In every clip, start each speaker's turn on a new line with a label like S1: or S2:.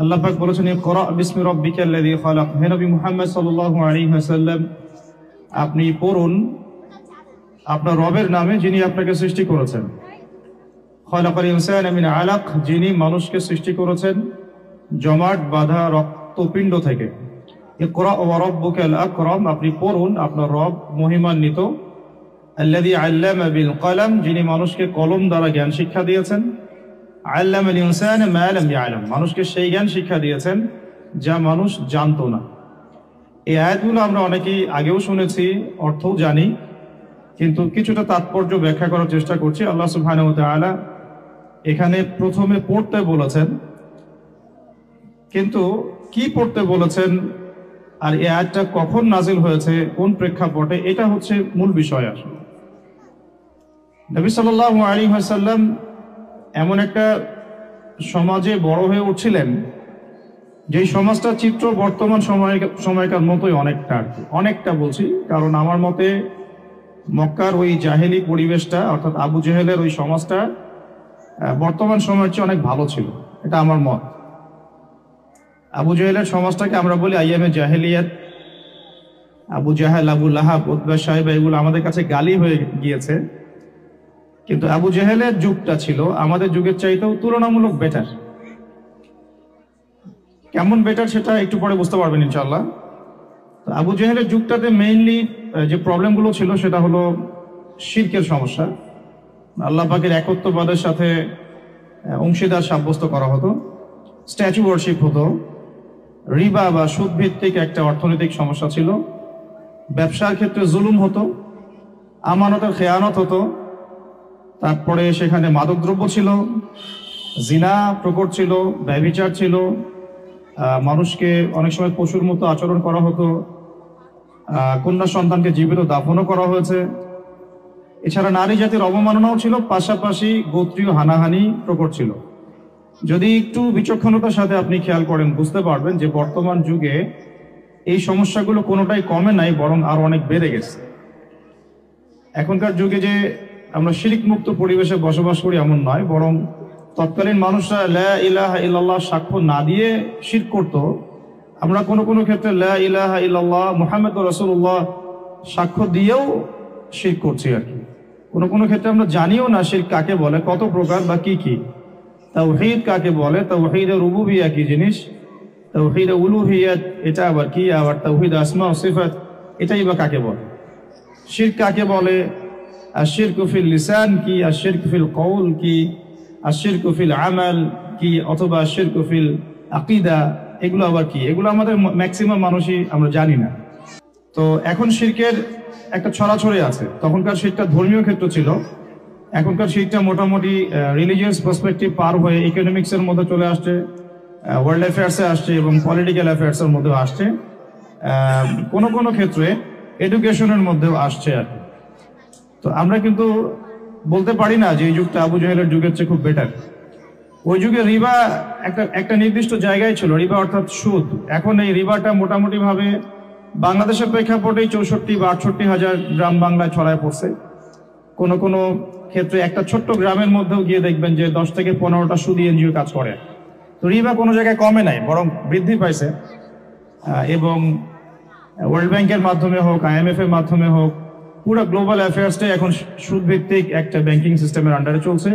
S1: আল্লাহ পাক বলেছেন ইকরা বিসমি রাব্বিকাল্লাযী খালাক। হে নবী মুহাম্মদ সাল্লাল্লাহু আলাইহি ওয়াসাল্লাম, আপনি পড়ুন আপনার রবের নামে যিনি আপনাকে সৃষ্টি করেছেন। খালাকাল ইনসানা মিন আলাক, যিনি মানুষকে সৃষ্টি করেছেন জমাট বাঁধা রক্তপিণ্ড থেকে। ইকরা ওয়া রাব্বুকাল আকরাম, আপনি পড়ুন আপনার রব মহিমান্বিত। আল্লাযী আল্লামা বিল কলম, যিনি মানুষকে কলম দ্বারা জ্ঞান শিক্ষা দিয়েছেন। আল্লামাল ইনসানা মা লাম ইয়ালাম, মানুষকে সেই জ্ঞান শিক্ষা দিয়েছেন যা মানুষ জানতো না। এই আয়াতগুলো আমরা অনেকেই আগেও শুনেছি, অর্থও জানি, কিন্তু কিছুটা তাৎপর্য ব্যাখ্যা করার চেষ্টা করছি। আল্লাহ সুবহানাহু ওয়া তাআলা এখানে প্রথমে পড়তে বলেছেন, কিন্তু কি পড়তে বলেছেন আর এই আয়াতটা কখন নাজিল হয়েছে, কোন প্রেক্ষাপটে, এটা হচ্ছে মূল বিষয়। আসলে নবী সাল্লাল্লাহু আলাইহি ওয়াসাল্লাম এমন একটা সমাজে বড় হয়ে উঠছিলেন যেই সমাজটার চিত্র বর্তমান সময়কার মতোই অনেকটা বলছি, কারণ আমার মতে মক্কার ওই জাহেলি পরিবেশটা, অর্থাৎ আবু জেহেলের ওই সমাজটা বর্তমান সময়ের চেয়ে অনেক ভালো ছিল, এটা আমার মত। আবু জেহেলের সমাজটাকে আমরা বলি আইয়ামে জাহেলিয়াত। আবু জাহেল, আবু লাহাব, উতবা, সাইবা, এগুলো আমাদের কাছে গালি হয়ে গিয়েছে, কিন্তু আবু জেহেলের যুগটা ছিল আমাদের যুগের চাইতেও তুলনামূলক বেটার। কেমন বেটার সেটা একটু পরে বুঝতে পারবেন ইনশাআল্লাহ। তো আবু জেহেলের যুগটাতে মেইনলি যে প্রবলেমগুলো ছিল সেটা হলো শিরকের সমস্যা। আল্লাহ পাকের একত্ববাদের সাথে অংশীদার সাব্যস্ত করা হতো, স্ট্যাচু ওয়ার্শিপ হতো, রিবা বা সুদ ভিত্তিক একটা অর্থনৈতিক সমস্যা ছিল, ব্যবসার ক্ষেত্রে জুলুম হতো, আমানতের খেয়ানত হতো, তারপরে সেখানে মাদকদ্রব্য ছিল, জিনা প্রকট ছিল, ব্যভিচার ছিল, মানুষকে অনেক সময় পশুর মতো আচরণ করা হতো, কন্যা সন্তানকে জীবিত দাফনও করা হয়েছে। এছাড়া নারী জাতির অবমাননাও ছিল, পাশাপাশি গোত্রীয় হানাহানি প্রকট ছিল। যদি একটু বিচক্ষণতার সাথে আপনি খেয়াল করেন বুঝতে পারবেন যে বর্তমান যুগে এই সমস্যাগুলো কোনোটাই কমে নাই, বরং আরো অনেক বেড়ে গেছে। এখনকার যুগে যে আমরা শিরক মুক্ত পরিবেশে বসবাস করি এমন নয়, বরং তৎকালীন মানুষরা লা ইলাহা ইল্লাল্লাহ সাক্ষ্য না দিয়ে শিরক করত। আমরা কোনো ক্ষেত্রে লা ইলাহা ইল্লাল্লাহ মুহাম্মাদুর রাসূলুল্লাহ সাক্ষ্য দিয়েও শিরক করছি আর কি। কোনো ক্ষেত্রে আমরা জানিও না শিরক কাকে বলে, কত প্রকার বা কি কি। তাওহীদ কাকে বলে, তাওহীদে রুবুবিয়্যাহ কি জিনিস, তাওহীদে উলুহিয়্যাত এটা আবার কি, আবার তাওহীদ আসমা ও সিফাত এটাই বা কাকে বলে, শিরক কাকে বলে, আশিরকু ফিল লিসান কি, আশিরকু ফিল কওল কি, আশিরকু ফিল আমাল কি, অথবা আশিরকু ফিল আকীদা, এগুলো আবার কি, এগুলো আমাদের ম্যাক্সিমাম মানুষই আমরা জানি না। তো এখন শিরকের একটা ছড়াছড়ি আছে। তখনকার শিরকটা ধর্মীয় ক্ষেত্র ছিল, এখনকার শিরকটা মোটামুটি রিলিজিয়াস পার্সপেক্টিভ পার হয়ে ইকোনমিক্সের মধ্যে চলে আসছে, ওয়ার্ল্ড অ্যাফেয়ার্সে আসছে এবং পলিটিক্যাল অ্যাফেয়ার্সের মধ্যেও আসছে, কোনো ক্ষেত্রে এডুকেশনের মধ্যেও আসছে আর কি। তো আমরা কিন্তু বলতে পারি না যে এই যুগটা আবু জেহেলের যুগের চেয়ে খুব বেটার। ওই যুগে রিবা একটা নির্দিষ্ট জায়গায় ছিল, রিবা অর্থাৎ সুদ। এখন এই রিবাটা মোটামুটি ভাবে বাংলাদেশের প্রেক্ষাপটে 64 বা 68 হাজার গ্রাম বাংলায় ছড়ায় পড়ছে। কোনো ক্ষেত্রে একটা ছোট্ট গ্রামের মধ্যেও গিয়ে দেখবেন যে 10 থেকে 15টা সুদী এনজিও কাজ করে। তো রিবা কোনো জায়গায় কমে নাই, বরং বৃদ্ধি পাইছে। এবং ওয়ার্ল্ড ব্যাংকের মাধ্যমে হোক, IMF এর মাধ্যমে হোক, পুরো গ্লোবাল অ্যাফেয়ার্সটাই এখন সুদ ভিত্তিক একটা ব্যাংকিং সিস্টেমের আন্ডারে চলছে।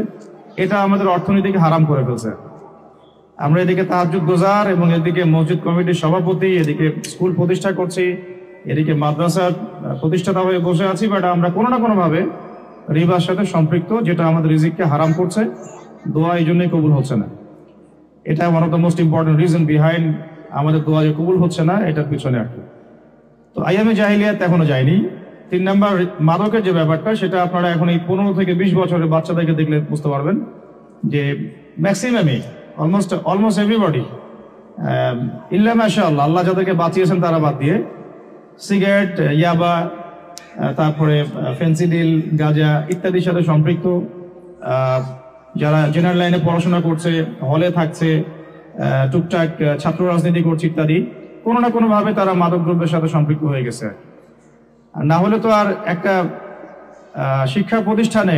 S1: এটা আমাদের অর্থনীতিকে হারাম করে ফেলছে। আমরা এদিকে তাহাজ্জুদ গুজার এবং এদিকে মসজিদ কমিটির সভাপতি, এদিকে স্কুল প্রতিষ্ঠা করছি, এদিকে মাদ্রাসার প্রতিষ্ঠাতা হয়ে বসে আছি, বাট আমরা কোনো না কোনোভাবে রিবার সাথে সম্পৃক্ত, যেটা আমাদের রিজিককে হারাম করছে। দোয়া এই জন্যই কবুল হচ্ছে না। এটা one of the most important reason behind আমাদের দোয়া যে কবুল হচ্ছে না, এটার পিছনে আর কি। তো আইয়ামে জাহিলিয়াত এখনো যায়নি। 3 নাম্বার মাদকের যে ব্যাপারটা, সেটা আপনারা এখন এই 15 থেকে 20 বছরের বাচ্চাদেরকে দেখলে বুঝতে পারবেন যে ম্যাক্সিমামই অলমোস্ট এভরিবডি, ইল্লা মাশাআল্লাহ, আল্লাহ যাদেরকে বাঁচিয়েছেন তারা বাদ দিয়ে, সিগারেট, ইয়াবা, তারপরে ফেন্সিডিল, গাঁজা ইত্যাদির সাথে সম্পৃক্ত। যারা জেনারেল লাইনে পড়াশোনা করছে, হলে থাকছে, টুকটাক ছাত্র রাজনীতি করছে ইত্যাদি, কোনো না কোনোভাবে তারা মাদক দ্রব্যের সাথে সম্পৃক্ত হয়ে গেছে। না হলে তো আর একটা শিক্ষা প্রতিষ্ঠানে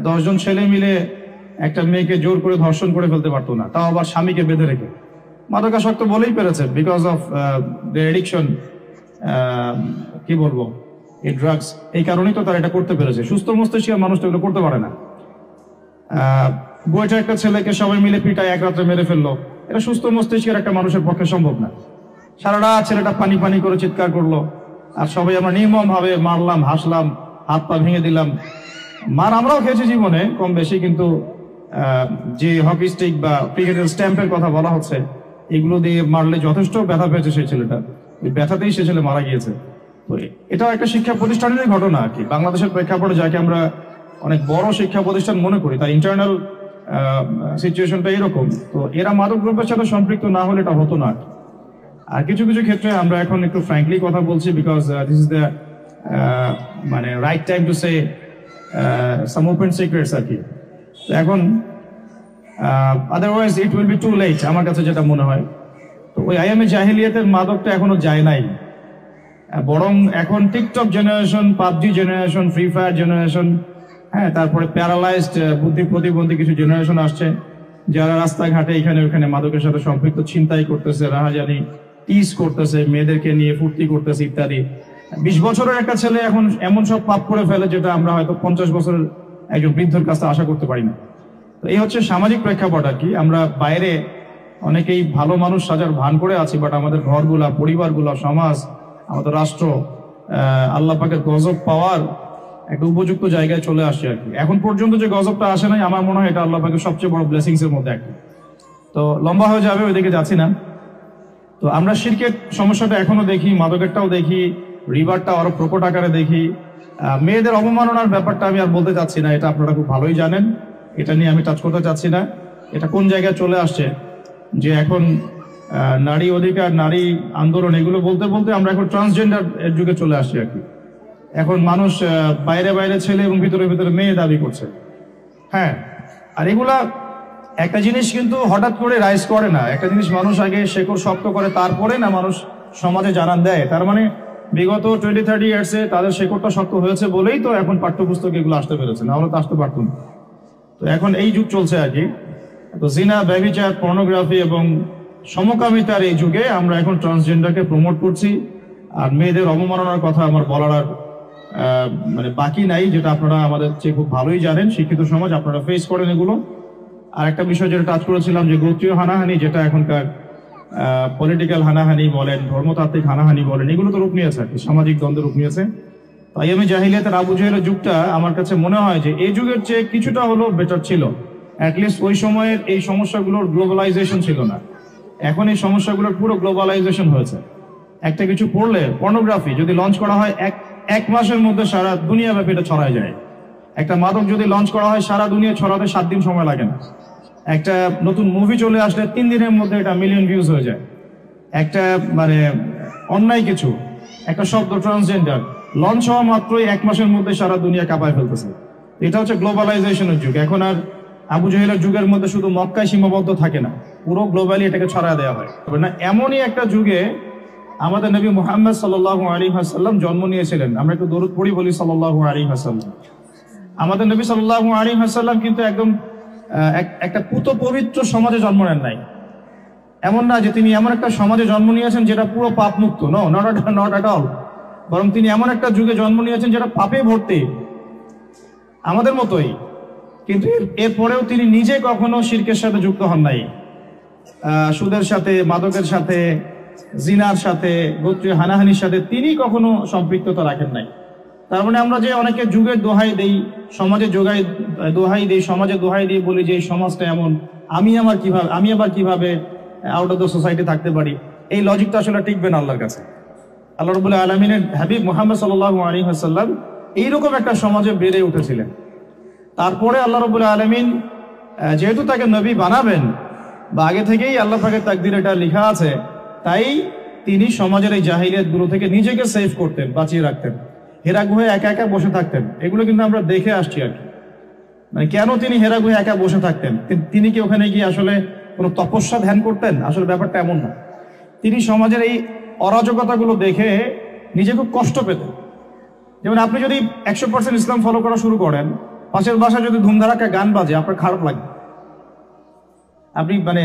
S1: 10 জন ছেলে মিলে একটা মেয়েকে জোর করে ধর্ষণ করে ফেলতে পারতো না, তাও আবার স্বামীকে বেঁধে রেখে। মাদকাসক্ত বলেই পেরেছে, বিকজ অফ দ্য এডিকশন, কি বলবো, এই ড্রাগস, এই কারণেই তো তারা এটা করতে পেরেছে। সুস্থ মস্তিষ্কের মানুষ তো এগুলো করতে পারে না। বইটা একটা ছেলেকে সবাই মিলে পিটায় এক রাত্রে মেরে ফেললো, এটা সুস্থ মস্তিষ্কের একটা মানুষের পক্ষে সম্ভব না। সারা রাত ছেলেটা পানি পানি করে চিৎকার করলো, আর সবাই আমরা নির্মম ভাবে মারলাম, হাসলাম, হাত পা ভেঙে দিলাম। মার আমরাও খেয়েছি জীবনে কম বেশি, কিন্তু যে হকি স্টিক বা ক্রিকেটের স্ট্যাম্পের কথা বলা হচ্ছে, এগুলো দিয়ে মারলে যথেষ্ট ব্যথা পেয়েছে সেই ছেলেটা, ওই ব্যথাতেই সে ছেলে মারা গিয়েছে। তো এটাও একটা শিক্ষা প্রতিষ্ঠানেরই ঘটনা আর কি। বাংলাদেশের প্রেক্ষাপটে যাকে আমরা অনেক বড় শিক্ষা প্রতিষ্ঠান মনে করি, তার ইন্টারনাল সিচুয়েশনটা এরকম। তো এরা মাদক দ্রব্যের সাথে সম্পৃক্ত না হলে এটা হতো না। আর কিছু কিছু ক্ষেত্রে আমরা এখন একটু ফ্র্যাঙ্কলি কথা বলছি, বিকজ দিস ইজ দ্য মানে right time to say some open secrets আর কি। তো এখন otherwise it will be too late, আমার কাছে যেটা মনে হয়। তো ওই আইএমএ জাহিলিয়াতের মাদকটা এখনো যায় নাই, বরং এখন TikTok generation, PUBG generation, free fire generation, হ্যাঁ, তারপরে প্যারালাইজড বুদ্ধি প্রতিবন্ধী কিছু জেনারেশন আসছে, যারা রাস্তাঘাটে এখানে ওখানে মাদকের সাথে সম্পৃক্ত, ছিনতাই করতেছে, রাহাজানি, টিজ করতেছে, মেয়েদেরকে নিয়ে ফুর্তি করতেছে ইত্যাদি। 20 বছরের একটা ছেলে এখন এমন সব পাপ করে ফেলে যেটা আমরা হয়তো 50 বছরের একজন বৃদ্ধর কাছে আশা করতে পারি না। তো এই হচ্ছে সামাজিক প্রেক্ষাপট আর কি। আমরা বাইরে অনেকেই ভালো মানুষ সাজার ভান করে আছি, বাট আমাদের ঘরগুলা, পরিবারগুলা, সমাজ, আমাদের রাষ্ট্র আল্লাহ পাকের গজব পাওয়ার একটা উপযুক্ত জায়গায় চলে আসছে আর কি। এখন পর্যন্ত যে গজবটা আসে নাই, আমার মনে হয় এটা আল্লাহ পাকের সবচেয়ে বড় ব্লেসিংস এর মধ্যে একটা। তো লম্বা হয়ে যাবে, ওইদিকে যাচ্ছি না। তো আমরা শিরকের সমস্যাটা এখনো দেখি, মাদকেরটাও দেখি, রিভারটা আরো প্রকট আকারে দেখি। মেয়েদের অবমাননার ব্যাপারটা আমি আর বলতে চাচ্ছি না, এটা আপনারা খুব ভালোই জানেন, এটা নিয়ে আমি টাচ করতে চাচ্ছি না। এটা কোন জায়গায় চলে আসছে যে এখন নারী অধিকার, নারী আন্দোলন, এগুলো বলতে বলতে আমরা এখন ট্রান্সজেন্ডার এর যুগে চলে আসছি আর কি। এখন মানুষ বাইরে বাইরে ছেলে এবং ভিতরে ভিতরে মেয়ে দাবি করছে। হ্যাঁ, আর এগুলা একটা জিনিস কিন্তু হঠাৎ করে রাইজ করে না। একটা জিনিস মানুষ আগে শেকড় শক্ত করে, তারপরে না মানুষ সমাজে জানান দেয়। তার মানে বিগত 20-30 ইয়ার্সে তাদের শেকড়টা শক্ত হয়েছে বলেই তো এখন পাঠ্যপুস্তকে এগুলো আসতে পেরেছে, না হলে তো আসতে পারত না। তো এখন এই যুগ চলছে আর কি। তো জিনা, ব্যভিচার, পর্নোগ্রাফি এবং সমকামিতার এই যুগে আমরা এখন ট্রান্সজেন্ডারকে প্রমোট করছি। আর মেয়েদের অবমাননার কথা আমার বলার আর মানে বাকি নাই, যেটা আপনারা আমাদের চেয়ে খুব ভালোই জানেন, শিক্ষিত সমাজ, আপনারা ফেস করেন এগুলো। আর একটা বিষয় যেটা টাচ করেছিলাম, যে গোত্রীয় হানাহানি, যেটা এখনকার পলিটিক্যাল হানাহানি বলেন, ধর্মতাত্ত্বিক হানাহানি বলেন, এগুলো তো রূপ নিয়েছে আর কি, সামাজিক দ্বন্দ্বের রূপ নিয়েছে। তাই আমি জাহিলিয়াতের আবু জেহেলের যুগটা আমার কাছে মনে হয় যে এই যুগের চেয়ে কিছুটা হলো বেটার ছিল। অ্যাটলিস্ট ওই সময়ের এই সমস্যাগুলোর গ্লোবালাইজেশন ছিল না, এখন এই সমস্যাগুলোর পুরো গ্লোবালাইজেশন হয়েছে। একটা কিছু পড়লে, পর্নোগ্রাফি যদি লঞ্চ করা হয় এক মাসের মধ্যে সারা দুনিয়া ব্যাপী এটা ছড়ায় যায়। একটা মাদক যদি লঞ্চ করা হয়, সারা দুনিয়া ছড়াতে 7 দিন সময় লাগে না। একটা নতুন মুভি চলে আসলে 3 দিনের মধ্যে এটা মিলিয়ন ভিউজ হয়ে যায়। একটা মানে অন্যায় কিছু, একটা শব্দ ট্রান্সজেন্ডার লঞ্চ হওয়া মাত্রই 1 মাসের মধ্যে সারা দুনিয়া কাঁপায় ফেলতেছে। এটা হচ্ছে গ্লোবালাইজেশনের যুগ। এখন আর আবু জেহেলের যুগের মধ্যে শুধু মক্কায় সীমাবদ্ধ থাকে না, পুরো গ্লোবালি এটাকে ছড়ায় দেওয়া হয় না। এমনই একটা যুগে আমাদের নবী মুহাম্মদ সাল্লাল্লাহু আলাইহি ওয়াসাল্লাম জন্ম নিয়েছিলেন। আমরা একটু দরুদ পড়ি, বলি সাল্লাল্লাহু আলাইহি ওয়াসাল্লাম। আমাদের নবী সাল্লাল্লাহু আলাইহি ওয়াসাল্লাম কিন্তু একদম একটা পুত পবিত্র সমাজে জন্ম নেন নাই। এমন না যে তিনি এমন একটা সমাজে জন্ম নিয়েছেন যেটা পুরো পাপ মুক্ত, নট অ্যাট অল। বরং তিনি এমন একটা যুগে জন্ম নিয়েছেন যেটা পাপে ভর্তি, আমাদের মতোই। কিন্তু এরপরেও তিনি নিজে কখনো শিরকের সাথে যুক্ত হন নাই, সুদের সাথে, মাদকের সাথে, জিনার সাথে, গোত্রীয় হানাহানির সাথে তিনি কখনো সম্পৃক্ততা রাখেন নাই। তার মানে আমরা যে অনেকে যুগের দোহাই দেই, সমাজে দোহাই দেই, সমাজে দোহাই দিয়ে বলি যে এই সমাজটা এমন, আমি আবার কিভাবে আউট অফ দ্য সোসাইটি থাকতে পারি, এই লজিকটা আসলে টিকবে না আল্লাহর কাছে। আল্লাহ রাব্বুল আলামিনের হাবিব মুহাম্মদ সাল্লাল্লাহু আলাইহি ওয়াসাল্লাম এইরকম একটা সমাজে বেড়ে উঠেছিলেন। তারপরে আল্লাহ রাব্বুল আলামিন যেহেতু তাকে নবী বানাবেন, বা আগে থেকেই আল্লাহ পাকের তাকদীরে এটা লেখা আছে, তাই তিনি সমাজের এই জাহিলিয়াতগুলো থেকে নিজেকে সেভ করতেন, বাঁচিয়ে রাখতেন। হেরা গুহে একা একা বসে থাকতেন, এগুলো কিন্তু আমরা দেখে আসছি আর কি। মানে কেন তিনি হেরা গুহে একা বসে থাকতেন? তিনি কি ওখানে গিয়ে আসলে কোনো তপস্যা ধ্যান করতেন? আসলে ব্যাপারটা এমন না। তিনি সমাজের এই অরাজকতাগুলো দেখে নিজে খুব কষ্ট পেতেন। যেমন আপনি যদি 100% ইসলাম ফলো করা শুরু করেন, পাশের বাসায় যদি ধুমধারাক্কা গান বাজে, আপনার খারাপ লাগবে, আপনি মানে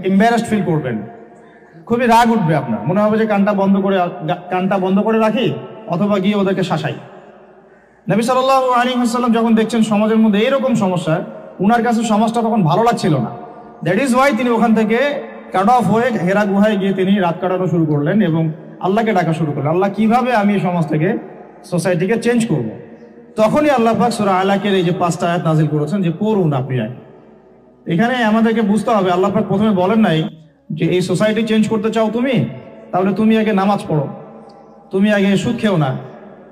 S1: এম্বারাসড ফিল করবেন। খুবই রাগ উঠবে আপনার, মনে হবে যে কানটা বন্ধ করে রাখি অথবা গিয়ে ওদেরকে শাসাই। নবী সাল্লাল্লাহু আলাইহি ওয়াসাল্লাম যখন দেখছেন সমাজের মধ্যে এইরকম সমস্যা, উনার কাছে সমাজটা তখন ভালো লাগছিল না। দ্যাট ইজ ওয়াই তিনি ওখান থেকে কাট অফ হয়ে হেরা গুহায় গিয়ে তিনি রাত কাটানো শুরু করলেন এবং আল্লাহকে ডাকা শুরু করলেন, আল্লাহ কিভাবে আমি এই সমাজটাকে, সোসাইটিকে চেঞ্জ করব। তখনই আল্লাহ পাক সূরা আলাকের এই যে 5টা আয়াত নাজিল করেছেন যে পড়ুন আপনি। এখানে আমাদেরকে বুঝতে হবে, আল্লাহ পাক প্রথমে বলেন নাই যে এই সোসাইটি চেঞ্জ করতে চাও তুমি, তাহলে তুমি আগে নামাজ পড়ো, তুমি আগে সুদ খেও না,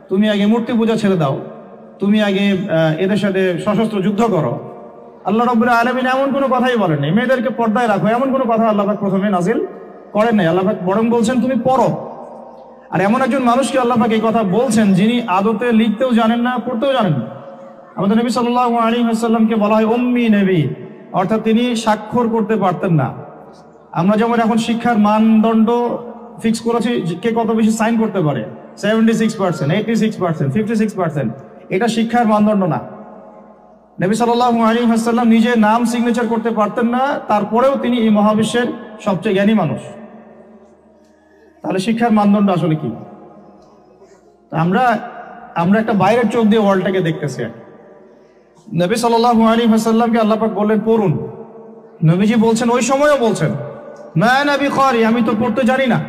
S1: তুমি আগে মূর্তি পূজা ছেড়ে দাও, তুমি আগে এদের সাথে সশস্ত্র যুদ্ধ করো। আল্লাহ রাব্বুল আলামিন এমন কোনো কথাই বলেন নাই। মেয়েদেরকে পর্দায় রাখো, এমন কোনো কথা আল্লাহ পাক প্রথমে নাজিল করেন নাই। আল্লাহ পাক বরং বলছেন তুমি পড়ো। আর এমন একজন মানুষকে আল্লাহ পাক এই কথা বলছেন যিনি আদতে লিখতেও জানেন না, পড়তেও জানেন না। আমাদের নবী সাল্লাল্লাহু আলাইহি ওয়াসাল্লামকে বলা হয় উম্মি নবী, অর্থাৎ তিনি স্বাক্ষর করতে পারতেন না। আমরা যেমন এখন শিক্ষার মানদণ্ড ফিক্স করেছি, কে কত বেশি সাইন করতে পারে, 76%, 86%, 56%, এটা শিক্ষার মানদণ্ড না। নবী সাল্লাল্লাহু আলাইহি ওয়াসাল্লাম নিজে নাম সিগনেচার করতে পারতেন না, তারপরেও তিনি এই মহাবিশ্বের সবচেয়ে জ্ঞানী মানুষ। তাহলে শিক্ষার মানদণ্ড আসলে কি? আমরা একটা বাইরের চোখ দিয়ে ওয়ার্ল্ডটাকে দেখতেছি। নবী সাল্লাল্লাহু আলাইহি ওয়াসাল্লামকে আল্লাহ পাক বললেন পড়ুন। নবীজি বলছেন, ওই সময়ও বলছেন মা আনা বিকারি, আমি তো পড়তে জানি না।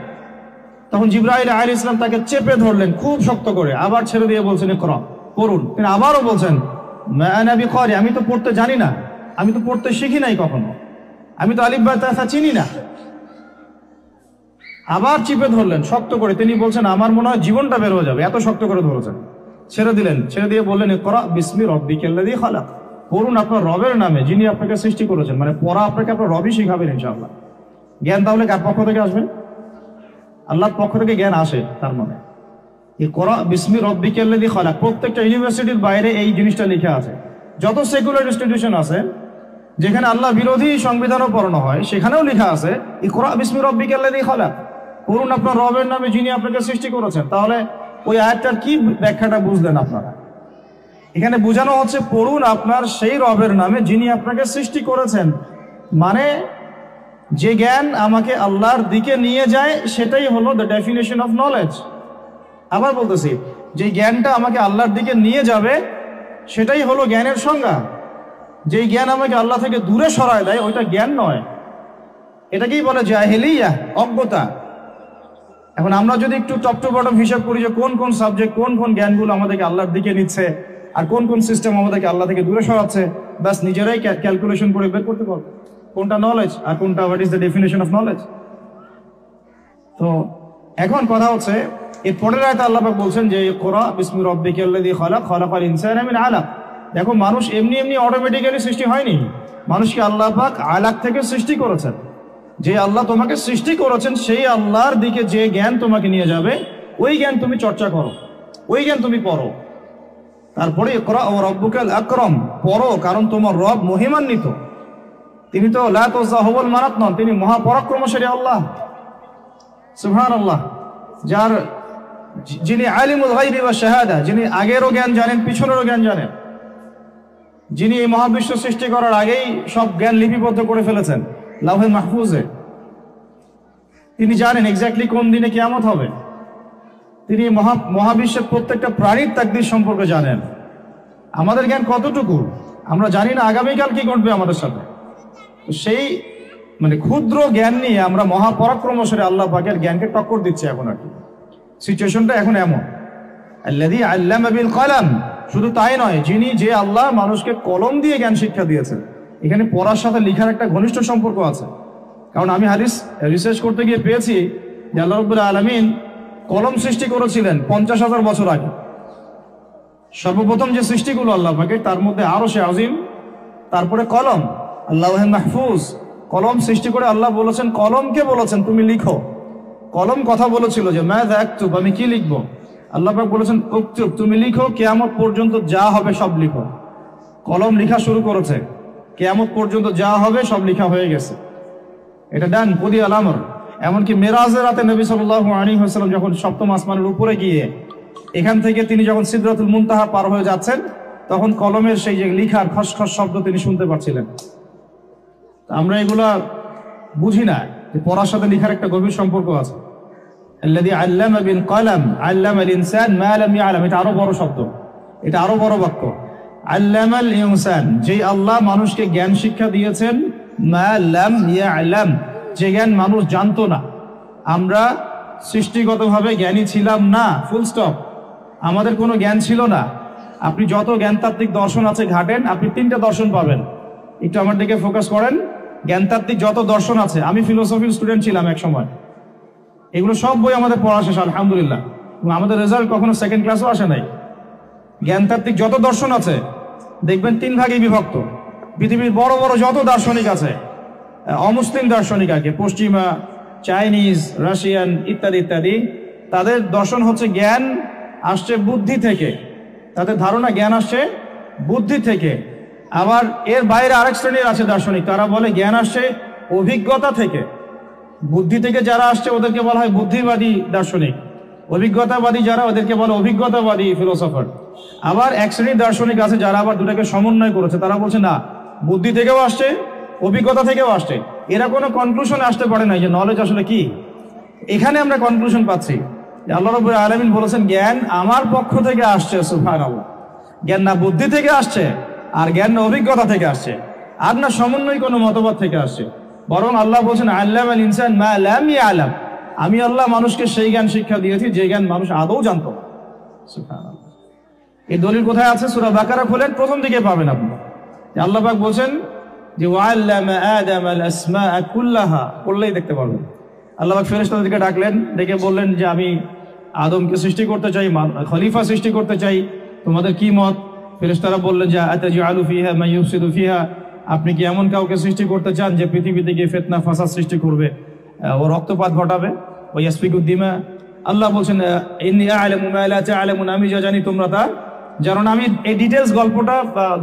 S1: তখন জিবরাইল আলাইহিস সালাম তাকে চেপে ধরলেন খুব শক্ত করে, আবার ছেড়ে দিয়ে বলছেন ইকরা, পড়ুন। তিনি আবারও বলছেন মা আনা বিকারি, আমি তো পড়তে জানি না, আমি তো পড়তে শিখি নাই কখনো, আমি তো আলিফ বা তা চিনি না। আবার চিপে ধরলেন শক্ত করে, তিনি বলছেন আমার মনে হয় জীবনটা বের হয়ে যাবে, এত শক্ত করে ধরেছেন। ছেড়ে দিলেন, ছেড়ে দিয়ে বললেন ইকরা বিসমি রাব্বিকাল্লাযী খালাক, পড়ুন আপনার রবের নামে যিনি আপনাকে সৃষ্টি করেছেন। মানে পড়া আপনাকে আপনার রবই শিখাবেন ইনশাআল্লাহ। জ্ঞান তাহলে কার পক্ষ থেকে আসবে? আল্লাহর পক্ষ থেকে জ্ঞান আসে। তার মানে ইকরা বিসমি রাব্বিকাল্লাযী খালাক, প্রত্যেকটা ইউনিভার্সিটির বাইরে এই জিনিসটা লেখা আছে। যত সেকুলার ইনস্টিটিউশন আছে যেখানে আল্লাহ বিরোধী সংবিধানও পড়ানো হয়, সেখানেও লেখা আছে ইকরা বিসমি রাব্বিকাল্লাযী খালাক, পড়ুন আপনার রবের নামে যিনি আপনাকে সৃষ্টি করেছেন। তাহলে ওই আয়াতটার কি ব্যাখ্যাটা বুঝলেন আপনারা? এখানে বোঝানো হচ্ছে পড়ুন আপনার সেই রবের নামে যিনি আপনাকে সৃষ্টি করেছেন। মানে যে জ্ঞান আমাকে আল্লাহর দিকে নিয়ে যায় সেটাই হলো দ্য ডেফিনেশন অফ নলেজ। আবার বলতেছি, যে জ্ঞানটা আমাকে আল্লাহর দিকে নিয়ে যাবে সেটাই হলো জ্ঞানের সংজ্ঞা। যেই জ্ঞান আমাকে আল্লাহ থেকে দূরে সরায় দেয় ওইটা জ্ঞান নয়, এটাকেই বলে জাহেলিয়া, অজ্ঞতা। এখন আমরা যদি একটু টপ টু বটম হিসাব করি যে কোন কোন সাবজেক্ট, কোন কোন জ্ঞানগুলো আমাদেরকে আল্লাহর দিকে নিচ্ছে আর কোন কোন সিস্টেম আমাদেরকে আল্লাহ থেকে দূরে সরাচ্ছে, ব্যাস নিজেরাই ক্যালকুলেশন করে বের করতে পারবো কোনটা নলেজ আর কোনটা what is the definition of knowledge. তো এখন কথা হচ্ছে এর পরের আয়াতে আল্লাহ পাক বলছেন যে ইকরা বিসমি রাব্বিকাল্লাযী খালাক, খালাকাল ইনসানা মিন আলাক। দেখো মানুষ এমনি এমনি অটোমেটিক্যালি সৃষ্টি হয়নি, মানুষকে আল্লাহ পাক আলাক থেকে সৃষ্টি করেছেন। যে আল্লাহ তোমাকে সৃষ্টি করেছেন সেই আল্লাহর দিকে যে জ্ঞান তোমাকে নিয়ে যাবে ওই জ্ঞান তুমি চর্চা করো, ওই জ্ঞান তুমি পড়ো। তারপরে ইকরা ওয়া রাব্বুকাল আকরাম, পড়ো কারণ তোমার রব মহিমান্বিত। তিনি তো লা তুযাহুল মানাত নন, তিনি মহাপরাক্রমশালী আল্লাহ সুবহানাল্লাহ, যিনি আলিমুল গায়বি ওয়াশ শাহাদা, যিনি আগেরও জ্ঞান জানেন পিছনেরও জ্ঞান জানেন, যিনি এই মহাবিশ্ব সৃষ্টি করার আগেই সব জ্ঞান লিপিবদ্ধ করে ফেলেছেন লাউহে মাহফুজে। তিনি জানেন এক্স্যাক্টলি কোন দিনে কিয়ামত হবে। তিনি মহাবিশ্বের প্রত্যেকটা প্রাণীর তাকদীর সম্পর্কে জানেন। আমাদের জ্ঞান কতটুকু আমরা জানি না আগামীকাল কি ঘটবে আমাদের সাথে। সেই মানে ক্ষুদ্র জ্ঞান নিয়ে আমরা মহাপরাক্রমশালী আল্লাহ পাকের জ্ঞানকে টক্কর দিচ্ছি এখন। আর কি সিচুয়েশনটা এখন এমন। আল্লাযী আল্লামা বিল কলম, শুধু তাই নয়, যে আল্লাহ মানুষকে কলম দিয়ে জ্ঞান শিক্ষা দিয়েছেন। এখানে পড়ার সাথে লেখার একটা ঘনিষ্ঠ সম্পর্ক আছে। কারণ আমি হাদিস রিসার্চ করতে গিয়ে পেয়েছি যে আল্লাহ রাব্বুল আলামিন কলম সৃষ্টি করেছিলেন 50,000 বছর আগে। সর্বপ্রথম যে সৃষ্টিগুলো আল্লাহ পাকে তার মধ্যে আরশে আজিম, তারপরে কলম, লাউহে মাহফুজ। কলম সৃষ্টি করে আল্লাহ বলেছেন, কলমকে বলেছেন তুমি লিখো। কলম কথা বলেছিল যে মাযা আকতুব, আমি কি লিখবো। আল্লাহ পাক বলেছেন উকতুব, তুমি লিখো, কিয়ামত পর্যন্ত যা হবে সব লিখো। কলম লেখা শুরু করেছে, কিয়ামত পর্যন্ত যা হবে সব লেখা হয়ে গেছে। এটা ডান কুদি আল আমর। এমনকি মেরাজের রাতে নবী সাল্লাল্লাহু আলাইহি ওয়াসাল্লাম যখন সপ্তম আসমানের উপরে গিয়ে এখান থেকে তিনি যখন সিদরাতুল মুনতাহা পার হয়ে যাচ্ছেন তখন কলমের সেই যে লেখার খসখস শব্দ তিনি শুনতে পাচ্ছিলেন। আমরা এগুলা বুঝি না। যে পড়ার সাথে লেখার একটা গভীর সম্পর্ক আছে। আল্লাযী আল্লামা বিল কলম আল্লামাল ইনসান মা লাম ইয়ালাম, এটা আরো বড় শব্দ, এটা আরো বড় বাক্য। আল্লামাল ইনসান, যে আল্লাহ মানুষকে জ্ঞান শিক্ষা দিয়েছেন, মা লাম ইয়ালাম, যে জ্ঞান মানুষ জানতো না। আমরা সৃষ্টিগতভাবে জ্ঞানী ছিলাম না, ফুল স্টপ। আমাদের কোনো জ্ঞান ছিল না। আপনি যত জ্ঞানতাত্ত্বিক দর্শন আছে ঘাটেন, আপনি 3টা দর্শন পাবেন। একটু আমার দিকে ফোকাস করেন। জ্ঞানতাত্ত্বিক যত দর্শন আছে, আমি ফিলোসফির স্টুডেন্ট ছিলাম এক সময়, এগুলো সব বই আমাদের পড়া শেষ আলহামদুলিল্লাহ, এবং আমাদের রেজাল্ট কখনো সেকেন্ড ক্লাসও আসে নাই। জ্ঞানতাত্ত্বিক যত দর্শন আছে দেখবেন 3 ভাগে বিভক্ত। পৃথিবীর বড় বড় যত দার্শনিক আছে, অমুসলিম দার্শনিক আগে, পশ্চিমা, চাইনিজ, রাশিয়ান ইত্যাদি ইত্যাদি, তাদের দর্শন হচ্ছে জ্ঞান আসছে বুদ্ধি থেকে, তাদের ধারণা জ্ঞান আসছে বুদ্ধি থেকে। আবার এর বাইরে আরেক শ্রেণীর আছে দার্শনিক, তারা বলে জ্ঞান আসছে অভিজ্ঞতা থেকে। বুদ্ধি থেকে যারা আসছে ওদেরকে বলা হয় বুদ্ধিবাদী দার্শনিক, অভিজ্ঞতাবাদী যারা ওদেরকে বলে অভিজ্ঞতাবাদী ফিলোসফার। আবার এক শ্রেণীর দার্শনিক আছে যারা আবার দুটাকে সমন্বয় করেছে, তারা বলছে না, বুদ্ধি থেকেও আসছে, অভিজ্ঞতা থেকেও আসছে। এরা কোনো কনক্লুশনে আসতে পারে না যে নলেজ আসলে কি। এখানে আমরা কনক্লুশন পাচ্ছি যে আল্লাহ রাব্বুল আলামিন বলেছেন জ্ঞান আমার পক্ষ থেকে আসছে, সুবহানাল্লাহ। জ্ঞান না বুদ্ধি থেকে আসছে, আর জ্ঞান না অভিজ্ঞতা থেকে আসছে, আর না সমন্বয় কোনো মতবাদ থেকে আসছে। বরং আল্লাহ বলছেন আল্লামাল ইনসান মা লাম ইয়ালাম, আমি আল্লাহ মানুষকে সেই জ্ঞান শিক্ষা দিয়েছি যে জ্ঞান মানুষ আদৌ জানতো না, সুবহানাল্লাহ। এই দলিল কোথায় আছে? সূরা বাকারা খোলেন, প্রথম দিকে পাবেন আপনি। আল্লাহ পাক বলছেন যে ওয়াল্লামা আদামাল আসমাআ কুল্লাহা, পড়লেই দেখতে পারবেন। আল্লাহ পাক ফেরেশতাদেরকে ডাকলেন, ডেকে বললেন যে আমি আদমকে সৃষ্টি করতে চাই, খলিফা সৃষ্টি করতে চাই, তোমাদের কি মত? ফেরেশতারা বললেন যে আতাজআলু ফিহা মান ইউফসিদু ফিহা, আপনি কি এমন কাউকে সৃষ্টি করতে চান যে পৃথিবীতে গিয়ে ফিতনা ফাসাদ সৃষ্টি করবে, ও রক্তপাত ঘটাবে, ও ইয়াসফিকুদ দিমা। আল্লাহ বলছেন ইন্নী আ'লামু মা লা তা'লামুন, আমি যা জানি তোমরা তা জানো না। আমি এই ডিটেইলস গল্পটা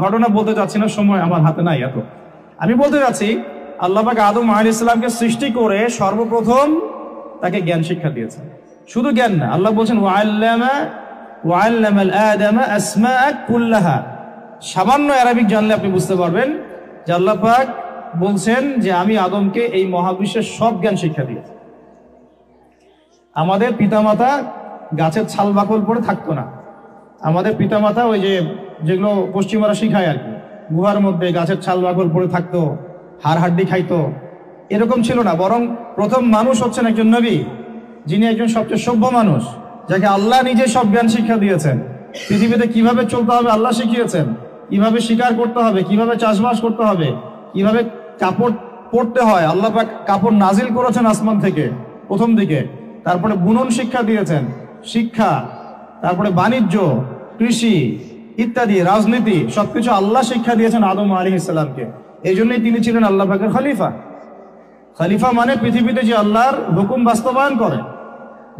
S1: ঘটনা বলতে চাচ্ছি না, সময় আমার হাতে নাই এত। আমি বলতে যাচ্ছি আল্লাহ পাক আদম আলাইহিস সালামকে সৃষ্টি করে সর্বপ্রথম তাকে জ্ঞান শিক্ষা দিয়েছেন। শুধু জ্ঞান না, আল্লাহ বলছেন ওয়াল্লামাল আদামা আসমাআ কুল্লাহা। সামান্য আরবিক জানলে আপনি বুঝতে পারবেন যে আল্লাহ পাক বলছেন যে আমি আদমকে এই মহাবিশ্বের সব জ্ঞান শিক্ষা দিয়েছি। আমাদের পিতামাতা গাছের ছাল বাকল পরে থাকতো না। আমাদের পিতামাতা ওই যেগুলো পশ্চিমারা শিখায় আর কি, গুহার মধ্যে গাছের ছাল বাকল পরে থাকতো, হাড় হাড্ডি খাইতো, এরকম ছিল না। বরং প্রথম মানুষ হচ্ছেন একজন নবী, যিনি একজন সবচেয়ে সভ্য মানুষ, যাকে আল্লাহ নিজে সব জ্ঞান শিক্ষা দিয়েছেন। পৃথিবীতে কিভাবে চলতে হবে আল্লাহ শিখিয়েছেন, কিভাবে শিকার করতে হবে, কিভাবে চাষবাস করতে হবে, কিভাবে কাপড় পরতে হয়। আল্লাহ পাক কাপড় নাজিল করেছেন আসমান থেকে প্রথম দিকে, তারপরে বুনন শিক্ষা দিয়েছেন, শিক্ষা, তারপরে বাণিজ্য, কৃষি ইত্যাদি, রাজনীতি, সবকিছু আল্লাহ শিক্ষা দিয়েছেন আদম আলাইহিস সালামকে। এই জন্যই তিনি ছিলেন আল্লাহ পাকের খলিফা। খলিফা মানে পৃথিবীতে যে আল্লাহর হুকুম বাস্তবায়ন করে,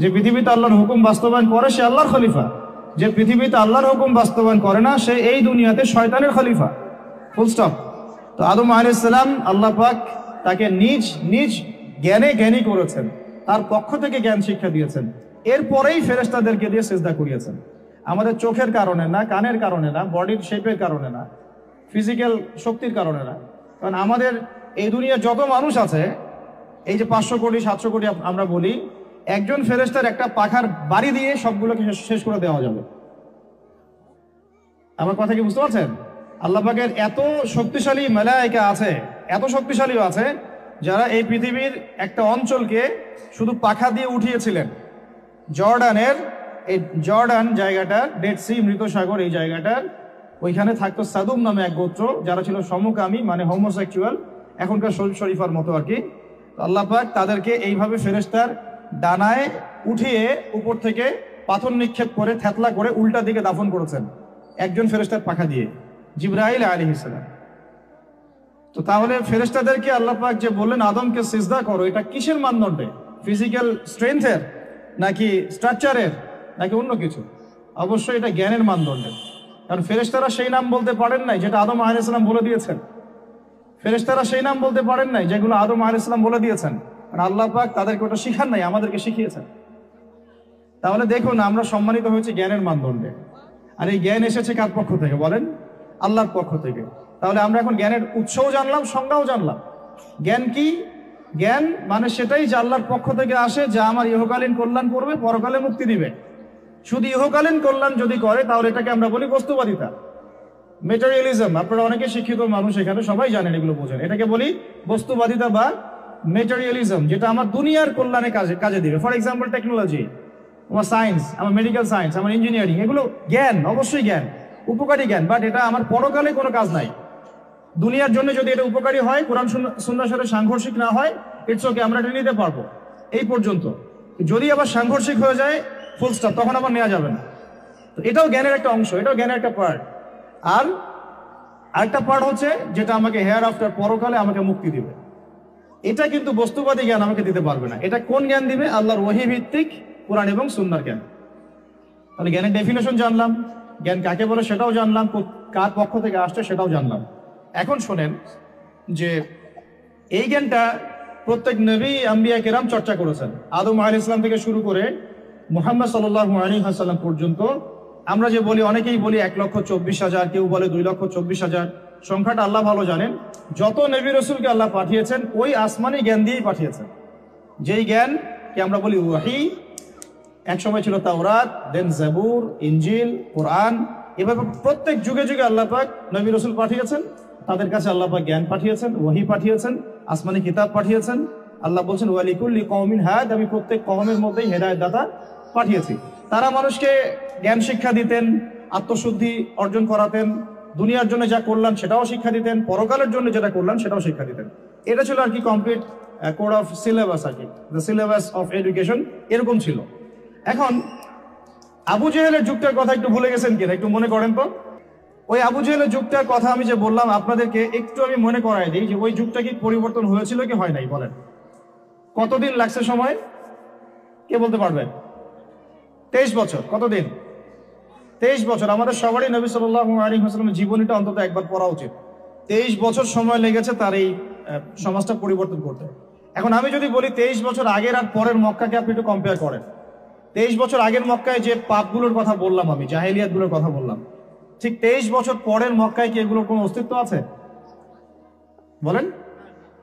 S1: যে পৃথিবীতে আল্লাহর হুকুম বাস্তবায়ন করে সে আল্লাহর খলিফা। যে পৃথিবীতে আল্লাহর হুকুম বাস্তবায়ন করে না, সে এই দুনিয়াতে শয়তানের খলিফা, ফুল স্টপ। তো আদম আলাইহিস সালাম আল্লাহ পাক তাকে নিজ নিজ জ্ঞানে জ্ঞানী করেছেন, তার পক্ষ থেকে জ্ঞান শিক্ষা দিয়েছেন। এরপরেই ফেরেশতাদেরকে দিয়ে সিজদা করিয়েছেন। আমাদের চোখের কারণে না, কানের কারণে না, বডির শেপের কারণে না, ফিজিক্যাল শক্তির কারণে না। কারণ আমাদের এই দুনিয়া যত মানুষ আছে, এই যে 500 কোটি 700 কোটি আমরা বলি, একজন ফেরেশতার একটা পাখার বাড়ি দিয়ে সবগুলোকে শেষ করে দেওয়া যাবে। আমার কথা কি বুঝতে পারছেন? আল্লাহ পাকের এত শক্তিশালী মালায়েকা আছে, এত শক্তিশালীও আছে, যারা এই পৃথিবীর একটা অঞ্চলকে শুধু পাখা দিয়ে উঠিয়েছিলেন। জর্ডান জায়গাটার, ডেড সি, মৃত সাগর, এই জায়গাটার ওইখানে থাকতো সাদুম নামে এক গোত্র, যারা ছিল সমকামী, মানে হোমোসেক্সুয়াল, এখনকার শরীফার মতো আর কি। আল্লাহ পাক তাদেরকে এইভাবে ফেরেশতার ডানায় উঠিয়ে উপর থেকে পাথর নিক্ষেপ করে থেতলা করে উল্টা দিকে দাফন করেছেন একজন ফেরেশতার পাখা দিয়ে, জিবরাইল আলাইহিস সালাম। তো তাহলে ফেরেশতাদেরকে আল্লাহ পাক যে বললেন আদমকে সিজদা করো, এটা কিসের মানদণ্ডে? ফিজিক্যাল স্ট্রেংথের, নাকি স্ট্রাকচারের, নাকি অন্য কিছু? অবশ্যই এটা জ্ঞানের মানদণ্ডে। কারণ ফেরেশতারা সেই নাম বলতে পারেন নাই যেটা আদম আলাইহিস সালাম বলে দিয়েছেন। ফেরেশতারা সেই নাম বলতে পারেন নাই যেগুলো আদম আলাইহিস সালাম বলে দিয়েছেন। কারণ আল্লাহ পাক তাদেরকে ওটা শিখান নাই, আমাদেরকে শিখিয়েছেন। তাহলে দেখুন, আমরা সম্মানিত হয়েছি জ্ঞানের মানদণ্ডে। আর এই জ্ঞান এসেছে কার পক্ষ থেকে বলেন? আল্লাহর পক্ষ থেকে। তাহলে আমরা এখন জ্ঞানের উৎসও জানলাম, সংজ্ঞাও জানলাম। জ্ঞান কি, জ্ঞান মানে সেটাই যে আল্লাহর পক্ষ থেকে আসে, যা আমার ইহকালীন কল্যাণ করবে, পরকালে মুক্তি দিবে। শুধু ইহকালীন কল্যাণ যদি করে তাহলে এটাকে আমরা বলি বস্তুবাদিতা, মেটেরিয়ালিজম। আপনারা অনেকে শিক্ষিত মানুষ এখানে, সবাই জানেন, এগুলো বোঝেন। এটাকে বলি বস্তুবাদিতা বা মেটেরিয়ালিজম, যেটা আমার দুনিয়ার কল্যাণে কাজে দিবে। ফর এক্সাম্পল টেকনোলজি, আমার সায়েন্স, আমার মেডিকেল সায়েন্স, আমার ইঞ্জিনিয়ারিং, এগুলো জ্ঞান, অবশ্যই জ্ঞান, উপকারী জ্ঞান, বাট এটা আমার পরকালে কোনো কাজ নাই। দুনিয়ার জন্য যদি এটা উপকারী হয়, কোরআন সুন্নাহর সাথে সাংঘর্ষিক না হয়, ইটস ওকে, আমরা এটা নিতে পারবো এই পর্যন্ত। যদি আবার সাংঘর্ষিক হয়ে যায়, ফুল স্টপ, তখন আবার নেওয়া যাবে না। তো এটাও জ্ঞানের একটা অংশ, এটাও জ্ঞানের একটা পার্ট। আর আরেকটা পার্ট হচ্ছে যেটা আমাকে হেয়ার আফটার, পরকালে আমাকে মুক্তি দিবে। এটা কিন্তু বস্তুবাদী জ্ঞান আমাকে দিতে পারবে না। এটা কোন জ্ঞান দিবে? আল্লাহর ওহী ভিত্তিক কোরআন এবং সুন্নাহর জ্ঞান। তাহলে জ্ঞানের ডেফিনেশন জানলাম, জ্ঞান কাকে বলে সেটাও জানলাম, কার পক্ষ থেকে আসছে সেটাও জানলাম। এখন শোনেন যে এই জ্ঞানটা প্রত্যেক নবী আম্বিয়া কেরাম চর্চা করেছেন। আদম আলাইহিস সালাম থেকে শুরু করে মুহাম্মদ সাল্লাল্লাহু আলাইহি ওয়াসাল্লাম পর্যন্ত। আমরা যে বলি, অনেকেই বলি 1,24,000, কেউ বলে 2,24,000, সংখ্যাটা আল্লাহ ভালো জানেন। যত নবী রাসূলকে আল্লাহ পাঠিয়েছেন ওই আসমানি জ্ঞান দিয়েই পাঠিয়েছেন, যেই জ্ঞানকে আমরা বলি ওয়াহী। এক সময় ছিল তাওরাত, দেন জাবুর, ইনজিল, কোরআন। এভাবে প্রত্যেক যুগে যুগে আল্লাহ পাক নবী রাসূল পাঠিয়েছেন, তাদের কাছে আল্লাহ পাক জ্ঞান পাঠিয়েছেন, ওহী পাঠিয়েছেন, আসমানি কিতাব পাঠিয়েছেন। আল্লাহ বলছেন ওয়ালিকুল্লি কওমিন হাদ, আমি প্রত্যেক কওমের মধ্যেই হেদায়েত দাতা পাঠিয়েছি। তারা মানুষকে জ্ঞান শিক্ষা দিতেন, আত্মশুদ্ধি অর্জন করাতেন, দুনিয়ার জন্য যা করলেন সেটাও শিক্ষা দিতেন, পরকালের জন্য যেটা করলেন সেটাও শিক্ষা দিতেন। এটা ছিল আর কি কমপ্লিট কোড অফ সিলেবাস, আর কি দ্য সিলেবাস অফ এডুকেশন, এরকম ছিল। এখন আবু জেহেলের যুগটার কথা একটু ভুলে গেছেন কিনা, একটু মনে করেন তো। ওই আবু জেহেলের যুগটার কথা আমি যে বললাম আপনাদেরকে, একটু আমি মনে করাই দিই যে ওই যুগটা কি পরিবর্তন হয়েছিল কি হয় নাই, বলেন কতদিন লাগছে সময়? কে বলতে পারবেন? 23 বছর। কতদিন? 23 বছর। আমাদের সবারই নবী সাল্লাল্লাহু আলাইহি ওয়াসাল্লামের জীবনীটা অন্তত একবার পড়া উচিত। 23 বছর সময় লেগেছে তার এই সমাজটা পরিবর্তন করতে। এখন আমি যদি বলি 23 বছর আগের আর পরের মক্কাকে আপনি একটু কম্পেয়ার করেন। 23 বছর আগের মক্কায় যে পাপগুলোর কথা বললাম আমি, জাহেলিয়াতগুলোর কথা বললাম, ঠিক 23 বছর পরের মক্কায় কি এগুলোর কোনো অস্তিত্ব আছে? বলেন।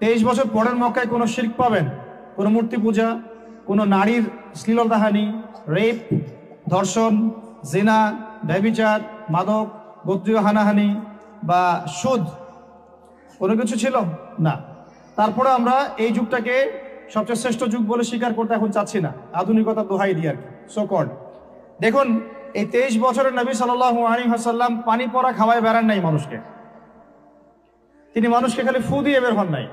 S1: 23 বছর পরের মক্কায় কোনো শিরক পাবেন? কোনো মূর্তি পূজা, কোনো নারীর শ্লীলতাহানি, রেপ, ধর্ষণ, জিনা, ব্যভিচার, মাদক, গোত্রীয় হানাহানি বা সুদ, কোনো কিছু ছিল না। তারপরে আমরা এই যুগটাকে সবচেয়ে শ্রেষ্ঠ যুগ বলে স্বীকার করতে এখন চাচ্ছি না, আধুনিকতার দোহাই দিয়ে আর কি, সো কল্ড। দেখুন, এই 23 বছরের নবী সাল্লাল্লাহু আলাইহি ওয়াসাল্লাম পানি পড়া খাওয়ায় বেড়ান নাই মানুষকে। তিনি মানুষকে খালি ফু দিয়ে বের হন নাই,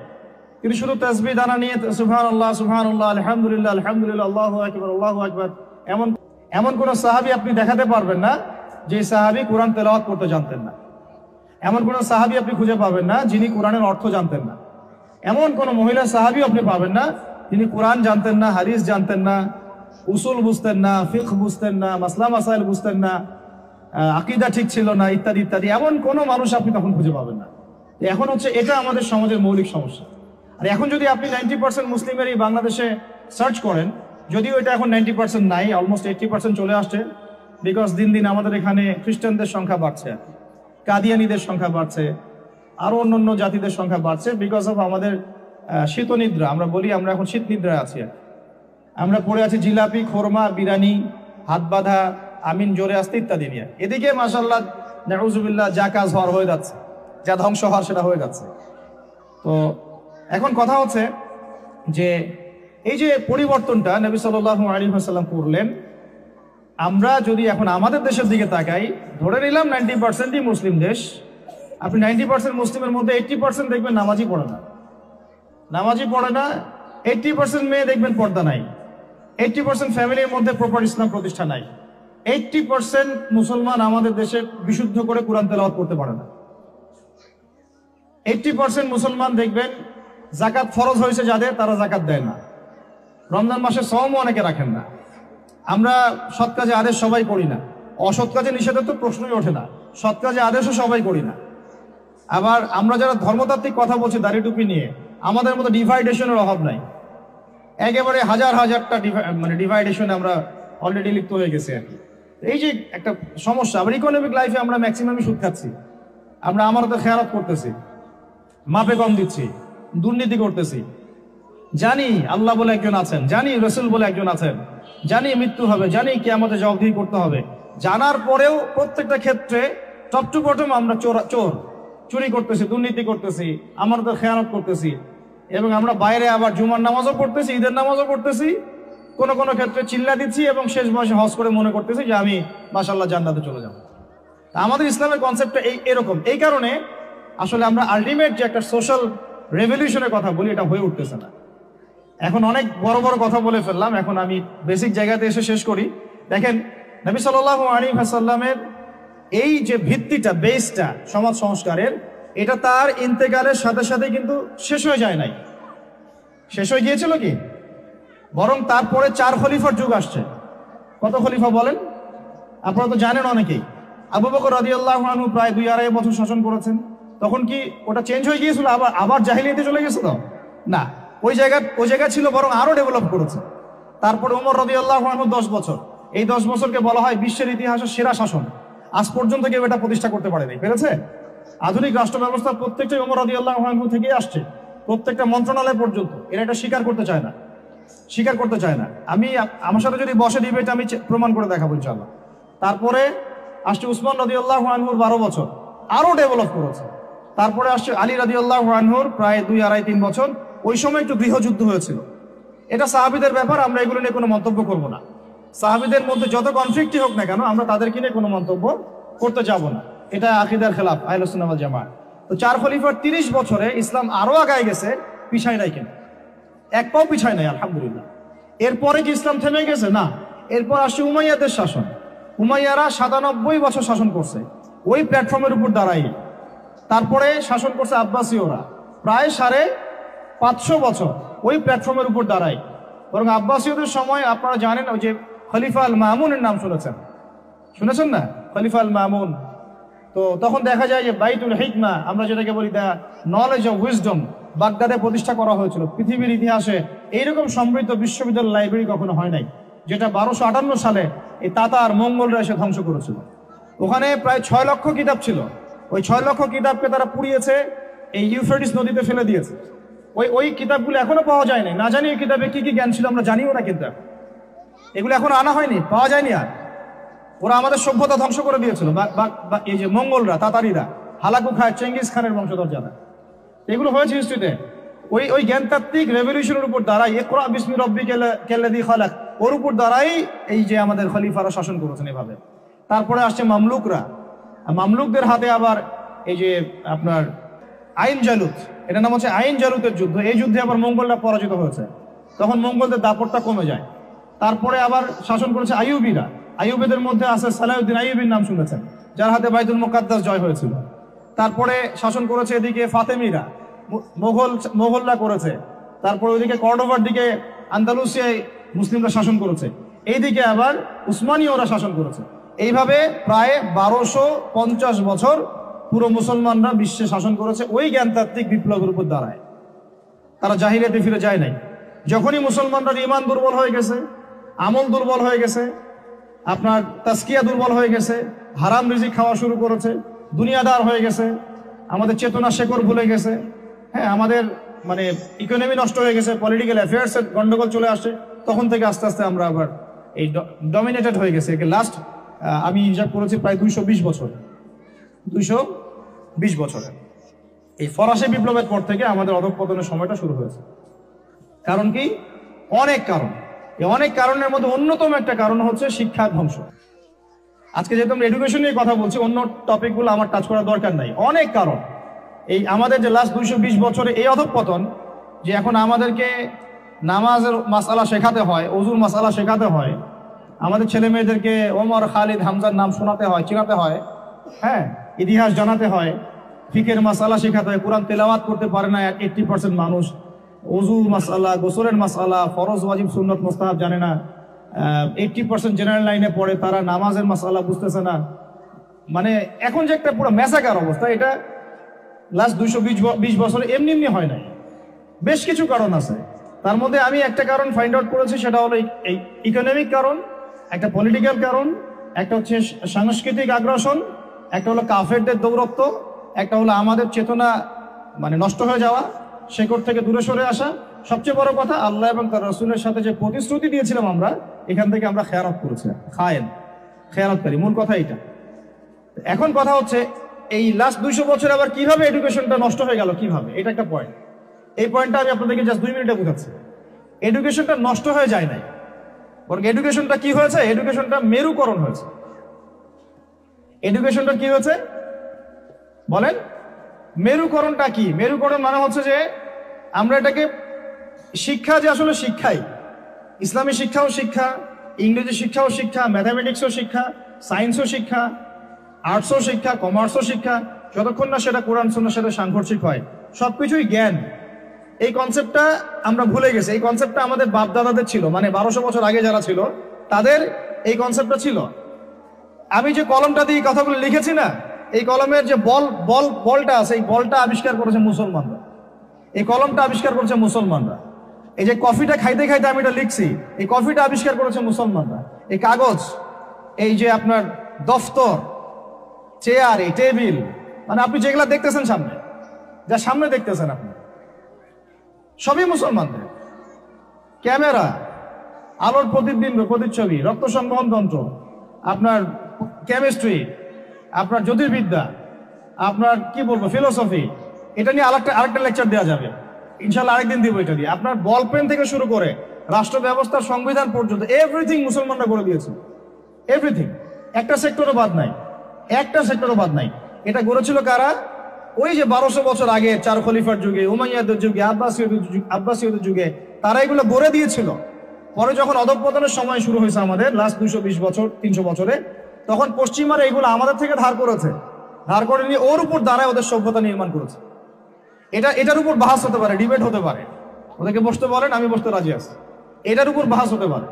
S1: তিনি শুধু তাসবিহ দানা নিয়ে সুবহানাল্লাহ সুবহানাল্লাহ, আলহামদুলিল্লাহ আলহামদুলিল্লাহ, আল্লাহু আকবার আল্লাহু আকবার, এমন কোন সাহাবী আপনি দেখাতে পারবেন না যে সাহাবী কোরআন তেলাওয়াত করতে জানতেন না। এমন কোন সাহাবী আপনি খুঁজে পাবেন না যিনি কোরআনের অর্থ জানতেন না। এমন কোন মহিলা সাহাবী আপনি পাবেন না যিনি কোরআন জানতেন না, হাদিস জানতেন না, উসুল বুঝতেন না, ফিকহ বুঝতেন না, মাসলা মাসাইল বুঝতেন না, আকীদা ঠিক ছিল না, ইত্যাদি ইত্যাদি। এমন কোন মানুষ আপনি তখন খুঁজে পাবেন না। এখন হচ্ছে এটা আমাদের সমাজের মৌলিক সমস্যা। আর এখন যদি আপনি 90% মুসলিমের এই বাংলাদেশে সার্চ করেন, যদিও এটা এখন 90% নাই, অলমোস্ট 80% চলে আসছে, বিকজ দিন দিন আমাদের এখানে খ্রিস্টানদের সংখ্যা বাড়ছে, কাদিয়ানীদের সংখ্যা বাড়ছে, আরো অন্যান্য জাতিদের সংখ্যা বাড়ছে, বিকজ অফ আমাদের শীত নিদ্রা। আমরা বলি আমরা এখন শীত নিদ্রায় আছি। আমরা পড়ে আছি জিলাপি, খোরমা, বিরিয়ানি, হাত বাঁধা, আমিন জোরে আসতে ইত্যাদি নিয়ে। এদিকে মাশাআল্লাহ নাউজুবিল্লাহ যা কাজ হওয়ার হয়ে যাচ্ছে, যা ধ্বংস হওয়ার সেটা হয়ে যাচ্ছে। তো এখন কথা হচ্ছে যে এই যে পরিবর্তনটা নবী সাল্লাল্লাহু আলাইহি ওয়াসাল্লাম করলেন, আমরা যদি এখন আমাদের দেশের দিকে তাকাই, ধরে নিলাম 90%ই মুসলিম দেশ, আপনি 90% মুসলিমের মধ্যে 80% দেখবেন নামাজই পড়ে না, নামাজই পড়ে না। 80% মেয়ে দেখবেন পর্দা নাই, 80% ফ্যামিলির মধ্যে প্রপার ইসলাম প্রতিষ্ঠা নাই, 80% মুসলমান আমাদের দেশে বিশুদ্ধ করে কোরআন তেলাওয়াত করতে পারে না। 80% মুসলমান দেখবেন যাকাত ফরজ হয়েছে যাদের, তারা যাকাত দেয় না। রমজান মাসে সওম অনেকে রাখেন না। আমরা সৎ কাজে আদেশ সবাই করি না, অসৎ কাজে নিষেধের তো প্রশ্নই ওঠে না, সৎ কাজে আদেশও সবাই করি না। আবার আমরা যারা ধর্মতাত্ত্বিক কথা বলছি দাড়ি টুপি নিয়ে, আমাদের মতো ডিভাইডেশনের অভাব নাই, একেবারে হাজার হাজারটা ডিভাইডেশনে আমরা অলরেডি লিপ্ত হয়ে গেছি আর কি। এই যে একটা সমস্যা, আবার ইকোনমিক লাইফে আমরা ম্যাক্সিমামই সুদ খাচ্ছি, আমরা আমারও খেয়ালত করতেছি, মাপে কম দিচ্ছি, দুর্নীতি করতেছি, জানি আল্লাহ বলে একজন আছেন, জানি রসুল বলে একজন আছেন, জানি মৃত্যু হবে, জানি কিয়ামতে জবাবদিহি করতে হবে, জানার পরেও প্রত্যেকটা ক্ষেত্রে টপ টু বটম আমরা চোর, চুরি করতেছি, দুর্নীতি করতেছি, আমাদের খেয়ানত করতেছি, এবং আমরা বাইরে আবার জুমার নামাজও পড়তেছি, ঈদের নামাজও পড়তেছি, কোনো কোনো ক্ষেত্রে চিল্লা দিচ্ছি এবং শেষ বয়সে হজ করে মনে করতেছি যে আমি মাশাআল্লাহ জান্নাতে চলে যাব। আমাদের ইসলামের কনসেপ্টটা এরকম। এই কারণে আসলে আমরা আলটিমেট যে একটা সোশ্যাল রেভলিউশনের কথা বলি, এটা হয়ে উঠতেছে না। এখন অনেক বড় বড় কথা বলে ফেললাম, এখন আমি বেসিক জায়গাতে এসে শেষ করি। দেখেন, নবী সাল্লাল্লাহু আলাইহি ওয়াসাল্লামের এই যে ভিত্তিটা, বেসটা সমাজ সংস্কারের, এটা তার ইন্তেকালের সাথে সাথে কিন্তু শেষ হয়ে যায় নাই। শেষ হয়ে গিয়েছিল কি? বরং তারপরে 4 খলিফার যুগ আসছে। কত খলিফা বলেন? আপনারা তো জানেন অনেকেই। আবু বকর রাদিয়াল্লাহু আনহু প্রায় 2-2.5 বছর শাসন করেছেন। তখন কি ওটা চেঞ্জ হয়ে গিয়েছিল, আবার জাহিলিয়াতে চলে গেছিল? না, ওই জায়গা ছিল, বরং আরো ডেভেলপ করেছে। তারপরে ওমর রাদিয়াল্লাহু আনহু 10 বছর। এই 10 বছরকে বলা হয় বিশ্বের ইতিহাসের সেরা শাসন। আজ পর্যন্ত কেউ এটা প্রতিষ্ঠা করতে পারেনি, পেরেছে? আধুনিক রাষ্ট্র ব্যবস্থার প্রত্যেকটাই ওমর রাদিয়াল্লাহু আনহু থেকেই আসছে, প্রত্যেকটা মন্ত্রণালয় পর্যন্ত। এরা এটা স্বীকার করতে চায় না। আমার সাথে যদি বসে ডিবেট, আমি প্রমাণ করে দেখাবো ইনশাআল্লাহ। তারপরে আসছে উসমান রাদিয়াল্লাহু আনহুর 12 বছর, আরো ডেভেলপ করেছে। তারপরে আসছে আলী রাদিয়াল্লাহু আনহুর প্রায় 2-2.5-3 বছর। ওই সময় একটু গৃহযুদ্ধ হয়েছিল। এটা সাহাবীদের ব্যাপার, আমরা এগুলো নিয়ে কোনো মন্তব্য করব না। সাহাবীদের মধ্যে যত কনফ্লিক্টই হোক না কেন, আমরা তাদেরকে নিয়ে কোনো মন্তব্য করতে যাব না। এটা আকীদার খেলাফ আহলুস সুন্নাহ ওয়াল জামাত। তো 4 খলিফার 30 বছরে ইসলাম আরো আগায় গেছে, পিছায় নাই কেন? এক পাও পিছায় নাই, আলহামদুলিল্লাহ। এরপরে কি ইসলাম থেমে গেছে? না। এরপর আসছে উমাইয়াদের শাসন। উমাইয়ারা 97 বছর শাসন করছে ওই প্ল্যাটফর্মের উপর দাঁড়াই। তারপরে শাসন করছে আব্বাসীয়রা প্রায় 550 বছর ওই প্ল্যাটফর্মের উপর দাঁড়াই। বরং আব্বাসীয়দের সময় আপনারা জানেন, ওই যে খলিফা আল মামুনের নাম শুনেছেন না? খলিফা আল মামুন। তো তখন দেখা যায় যে বাইতুল হিকমা, আমরা যেটাকে বলি দ্য নলেজ অফ উইজডম, বাগদাদে প্রতিষ্ঠা করা হয়েছিল। পৃথিবীর ইতিহাসে এইরকম সমৃদ্ধ বিশ্ববিদ্যালয় লাইব্রেরি কখনো হয় নাই, যেটা 1258 সালে এই তাতার মঙ্গলরা এসে ধ্বংস করেছিল। ওখানে প্রায় 6 লক্ষ কিতাব ছিল। ওই 6 লক্ষ কিতাবকে তারা পুড়িয়েছে, এই ইউফ্রেটিস নদীতে ফেলে দিয়েছে। ওই কিতাবগুলো এখনো পাওয়া যায় না। না জানি এই কিতাবে কি কি জ্ঞান ছিল, আমরা জানিও না, কিন্তু এগুলো এখনো আনা হয়নি, পাওয়া যায়নি। আর ওরা আমাদের সভ্যতা ধ্বংস করে দিয়েছিল। এই যে মঙ্গলরা, তাতারিরা, হালাকু খায়, চেঙ্গিস খানের বংশধর যারা, এগুলো হয়েছে হিস্ট্রিতে। ওই জ্ঞানতাত্ত্বিক রেভলিউশনের উপর দাঁড়াই, ইকরা বিসমি রাব্বিকাল্লাযী খালাক, ওর উপর দাঁড়াই এই যে আমাদের খলিফারা শাসন করেছেন এভাবে। তারপরে আসছে মামলুকরা। মামলুকদের হাতে আবার এই যে আপনার আইন জালুত, এটা নাম হচ্ছে আইন জালুতের যুদ্ধ। এই যুদ্ধে আবার মঙ্গলরা পরাজিত হয়েছে, তখন মঙ্গলদের দাপটটা কমে যায়। তারপরে আবার শাসন করেছে আইয়ুবীরা। আইয়ুবীদের মধ্যে আছে সালাউদ্দিন আইয়ুবীর নাম শুনেছেন, যার হাতে বাইতুল মুকাদ্দাস জয় হয়েছিল। তারপরে শাসন করেছে এদিকে ফাতেমিরা, মোগলরা করেছে। তারপরে ওইদিকে কর্ডোভার দিকে আন্দালুসিয়ায় মুসলিমরা শাসন করেছে। এইদিকে আবার উসমানীয়রা শাসন করেছে। এইভাবে প্রায় 1250 বছর পুরো মুসলমানরা বিশ্বে শাসন করেছে ওই জ্ঞানতাত্ত্বিক বিপ্লবের উপর দাঁড়ায়। তারা জাহিলিয়াতে ফিরে যায় নাই। যখনই মুসলমানরা ঈমান দুর্বল হয়ে গেছে, আমল দুর্বল হয়ে গেছে, আপনার তাসকিয়া দুর্বল হয়ে গেছে, হারাম রিজিক খাওয়া শুরু করেছে, দুনিয়াদার হয়ে গেছে, আমাদের চেতনা শেকড় ভুলে গেছে, হ্যাঁ, আমাদের মানে ইকোনমি নষ্ট হয়ে গেছে, পলিটিক্যাল অ্যাফেয়ার্সের গন্ডগোল চলে আসছে, তখন থেকে আস্তে আস্তে আমরা আবার এই ডমিনেটেড হয়ে গেছে। লাস্ট আমি হিসাব করেছি প্রায় 220 বছর, 220 বছরে এই ফরাসি বিপ্লবের পর থেকে আমাদের অধঃপতনের সময়টা শুরু হয়েছে। কারণ কি? অনেক কারণ। এই অনেক কারণের মধ্যে অন্যতম একটা কারণ হচ্ছে শিক্ষার ধ্বংস। আজকে যেহেতু আমরা এডুকেশন নিয়ে কথা বলছি, অন্য টপিকগুলো আমার টাচ করার দরকার নাই। অনেক কারণ। এই আমাদের যে লাস্ট 220 বছরে এই অধঃপতন, যে এখন আমাদেরকে নামাজের মাসআলা শেখাতে হয়, ওযুর মাসআলা শেখাতে হয়, আমাদের ছেলে মেয়েদেরকে ওমর, খালিদ, হামজার নাম শোনাতে হয়, চিনাতে হয়, হ্যাঁ, ইতিহাস জানাতে হয়, ফিকের মাসআলা শেখাতে হয়। কোরআন তেলাওয়াত করতে পারে না 80% মানুষ। ওযুর মাসআলা, গোসলের মাসআলা, ফরজ, ওয়াজিব, সুন্নত, মুস্তাহাব জানে না। 80% জেনারেল লাইনে পড়ে, তারা নামাজের মাসআলা বুঝতেছে না। মানে এখন যে একটা পুরো ম্যাসাকার অবস্থা, এটা লাস্ট 220 বছরে এমনি এমনি হয় নাই। বেশ কিছু কারণ আছে। তার মধ্যে আমি একটা কারণ ফাইন্ড আউট করেছি, সেটা হলো এই ইকোনমিক কারণ, একটা পলিটিক্যাল কারণ, একটা হচ্ছে সাংস্কৃতিক আগ্রাসন, একটা হলো কাফেরদের দৌরত্ব, একটা হলো আমাদের চেতনা মানে নষ্ট হয়ে যাওয়া, শেকড় থেকে দূরে সরে আসা, সবচেয়ে বড় কথা আল্লাহ এবং তার রাসূলের সাথে যে প্রতিশ্রুতি দিয়েছিলাম আমরা, এখান থেকে আমরা খেয়ানত করেছি, খেয়ানতকারী, মূল কথা এটা। এখন কথা হচ্ছে এই লাস্ট 200 বছর আবার কিভাবে এডুকেশনটা নষ্ট হয়ে গেল, কিভাবে, এটা একটা পয়েন্ট। এই পয়েন্টটা আমি আপনাদেরকে জাস্ট 2 মিনিটে বোঝাচ্ছি। এডুকেশনটা নষ্ট হয়ে যায় নাই, বরং এডুকেশনটা কি হয়েছে, এডুকেশনটা মেরুকরণ হয়েছে। এডুকেশনটা কি হয়েছে বলেন? মেরুকরণটা কি? মেরুকরণ মানে হচ্ছে যে আমরা এটাকে শিক্ষা, যে আসলে শিক্ষাই, ইসলামী শিক্ষাও শিক্ষা, ইংরেজি শিক্ষাও শিক্ষা, ম্যাথামেটিক্সও শিক্ষা, সায়েন্সও শিক্ষা, আর্টসও শিক্ষা, কমার্সও শিক্ষা, যতক্ষণ না সেটা কোরআন সুন্নাহর সাথে সাংঘর্ষিক হয়, সবকিছুই জ্ঞান। এই কনসেপ্টটা আমরা ভুলে গেছি। এই কনসেপ্টটা আমাদের বাপ দাদাদের ছিল, মানে 1200 বছর আগে যারা ছিল তাদের এই কনসেপ্টটা ছিল। আমি যে কলমটা দিয়ে কথাগুলো লিখেছি না, এই কলমের যে বলটা আছে, এই বলটা আবিষ্কার করেছে মুসলমানরা, এই কলমটা আবিষ্কার করেছে মুসলমানরা। এই যে কফিটা খাইতে খাইতে আমি এটা লিখছি, এই কফিটা আবিষ্কার করেছে মুসলমানরা। এই কাগজ, এই যে আপনার দফতর, চেয়ার, এই টেবিল, মানে আপনি যেগুলা দেখতেছেন সামনে, যা সামনে দেখতেছেন আপনি, সবই মুসলমানদের। ক্যামেরা, আলোর প্রতিচ্ছবি, রক্ত সংবহন যন্ত্র, আপনার কেমিস্ট্রি, আপনার জ্যোতির্বিদ্যা, আপনার কি বলবো ফিলোসফি, এটা নিয়ে আরেকটা লেকচার দেওয়া যাবে ইনশাল্লাহ, আরেকদিন দিব এটা দিয়ে। আপনার বল পেন থেকে শুরু করে রাষ্ট্র ব্যবস্থার সংবিধান পর্যন্ত এভরিথিং মুসলমানরা করে দিয়েছে, এভরিথিং, একটা সেক্টরও বাদ নাই, একটা সেক্টরও বাদ নাই। এটা গড়েছিল কারা? ওই যে 1200 বছর আগে 4 খলিফার যুগে, উমাইয়াদের যুগে, আব্বাসীয়দের যুগে, তারা এগুলো গড়ে দিয়েছিল। পরে যখন অধঃপতনের সময় শুরু হয়েছে আমাদের লাস্ট 220 বছর 300 বছরে, তখন পশ্চিমারা এগুলো আমাদের থেকে ধার করেছে, ধার করে নিয়ে ওর উপর দাঁড়ায় ওদের সভ্যতা নির্মাণ করেছে। এটার উপর বাহাস হতে পারে, ডিবেট হতে পারে, ওদেরকে বসতে বলেন, আমি বসতে রাজি আছি। এটার উপর বাহাস হতে পারে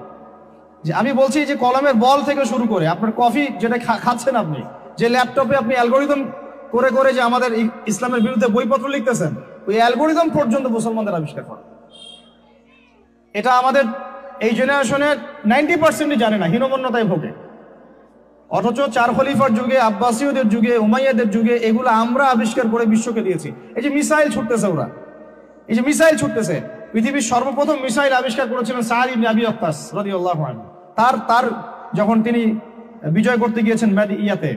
S1: যে আমি বলছি যে কলমের বল থেকে শুরু করে আপনার কফি যেটা খাচ্ছেন আপনি, যে ল্যাপটপে আপনি অ্যালগোরিদম করে করে যে আমাদের ইসলামের বিরুদ্ধে বইপত্র লিখতেছেন, ওই অ্যালগোরিদম পর্যন্ত মুসলমানদের আবিষ্কার করে। এটা আমাদের এই জেনারেশনের 90% জানে না, হীনমন্যতায় ভোগে। অথচ 4 খলিফার যুগে, আব্বাসীয়দের যুগে, উমাইয়াদের যুগে এগুলো আমরা আবিষ্কার করে বিশ্বকে দিয়েছি। এই যে মিসাইল ছুটতেছে ওরা, এই যে মিসাইল ছুটতেছে, পৃথিবীর সর্বপ্রথম মিসাইল আবিষ্কার করেছিলেন সাদ ইবনে আবি ওয়াক্কাস রাদিয়াল্লাহু আনহু। তার যখন তিনি বিজয় করতে গিয়েছেন ইয়াতে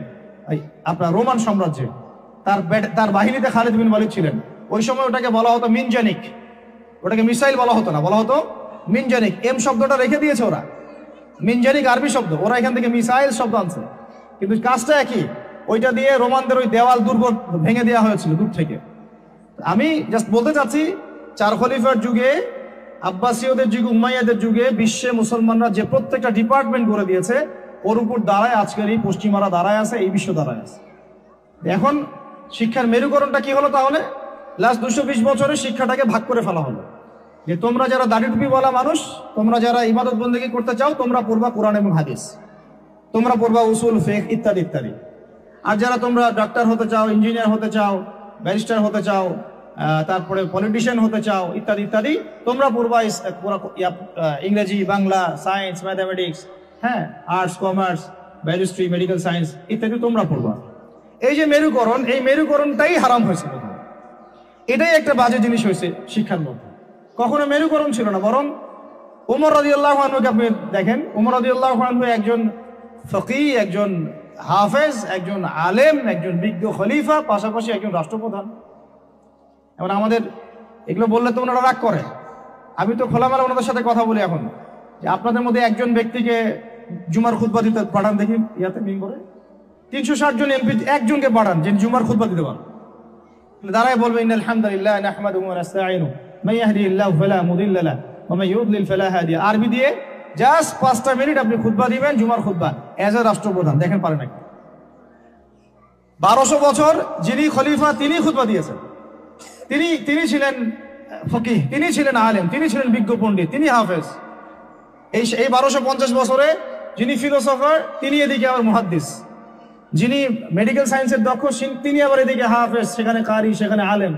S1: আপনার রোমান সাম্রাজ্যে, তার বাহিনীতে খালিদ বিন ওয়ালিদ ছিলেন। ওই সময় ওটাকে বলা হতো মিনজানিক, ওটাকে মিসাইল বলা হতো না, বলা হতো মিনজানিক। এম শব্দটা রেখে দিয়েছে ওরা, মিনজানিক আরবি শব্দ, ওরা এখান থেকে মিসাইল শব্দ আনছে, কিন্তু কাজটা একই। ওইটা দিয়ে রোমানদের ওই দেওয়াল দুর্গ ভেঙে দেওয়া হয়েছিল দূর থেকে। আমি জাস্ট বলতে চাচ্ছি 4 খলিফার যুগে, আব্বাসীয়দের যুগে, উমাইয়াদের যুগে বিশ্বে মুসলমানরা যে প্রত্যেকটা ডিপার্টমেন্ট করে দিয়েছে, ওর উপর দাঁড়ায় আজকের এই পশ্চিমারা দাঁড়ায় আছে, এই বিশ্ব দাঁড়ায় আছে। এখন শিক্ষার মেরুকরণটা কি হলো তাহলে? লাস্ট 220 বছরে শিক্ষাটাকে ভাগ করে ফেলা হলো, যে তোমরা যারা দাড়ি টুপি বলা মানুষ, তোমরা যারা ইবাদত বন্দেগী করতে চাও, তোমরা পড়বা কোরআন এবং হাদিস, তোমরা পড়বা উসুল, ফিকহ ইত্যাদি ইত্যাদি। আর যারা তোমরা ডাক্তার হতে চাও, ইঞ্জিনিয়ার হতে চাও, ব্যারিস্টার হতে চাও, তারপরে পলিটিশিয়ান হতে চাও ইত্যাদি ইত্যাদি, তোমরা পড়বা ইংরেজি, বাংলা, সায়েন্স, ম্যাথামেটিক্স, হ্যাঁ, আর্টস, কমার্স, ব্যারিস্ট্রি, মেডিকেল সায়েন্স ইত্যাদি তোমরা পড়বা। এই যে মেরুকরণ, এই মেরুকরণটাই হারাম হয়েছে। এটাই একটা বাজে জিনিস হয়েছে শিক্ষার মধ্যে। কখনো মেরুকরণ ছিল না, বরং ওমর রাদিয়াল্লাহু আনহুকে আপনি দেখেন, ওমর রাদিয়াল্লাহু আনহু একজন ফকিহ, একজন হাফেজ, একজন আলেম, একজন বিজ্ঞ খলিফা, পাশাপাশি একজন রাষ্ট্রপ্রধান। এখন আমাদের এগুলো বললে তো ওনারা রাগ করে। আমি তো খোলামেলা ওনাদের সাথে কথা বলি এখন, যে আপনাদের মধ্যে একজন ব্যক্তিকে জুমার খুতবা দিতে পাঠান দেখি, ইয়াতে মিম্বরে 360 জন এমপি একজনকে পাঠান যে জুমার খুতবা দিতে পারেন, দাঁড়ায় বলবে ইন্নাল হামদুলিল্লাহ নাহমাদুহু ওয়া নাস্তাঈনুহু মান ইয়াহদিহিল্লাহু ফালা মুদিল্লা লাহু ওয়া মান ইউদ্লিল ফালা হাদিয়া। আরবি দিয়ে জাস্ট 5টা মিনিট আপনি খুতবা দিবেন, জুমার খুতবা, এজ এ রাষ্ট্রপ্রধান। দেখেন পারে নাকি? 1200 বছর যিনি খলিফা তিনি খুতবা দিয়েছেন, তিনি ছিলেন ফকিহ, তিনি ছিলেন আলেম, তিনি ছিলেন বিজ্ঞ পণ্ডিত, তিনি হাফেজ। এই 1250 বছরে যিনি ফিলোসফার, তিনি এদিকে আবার মুহাদ্দিস, যিনি মেডিকেল সায়েন্সের দক্ষ, তিনি আবার এদিকে হাফেজ, সেখানে কারি, সেখানে আলেম।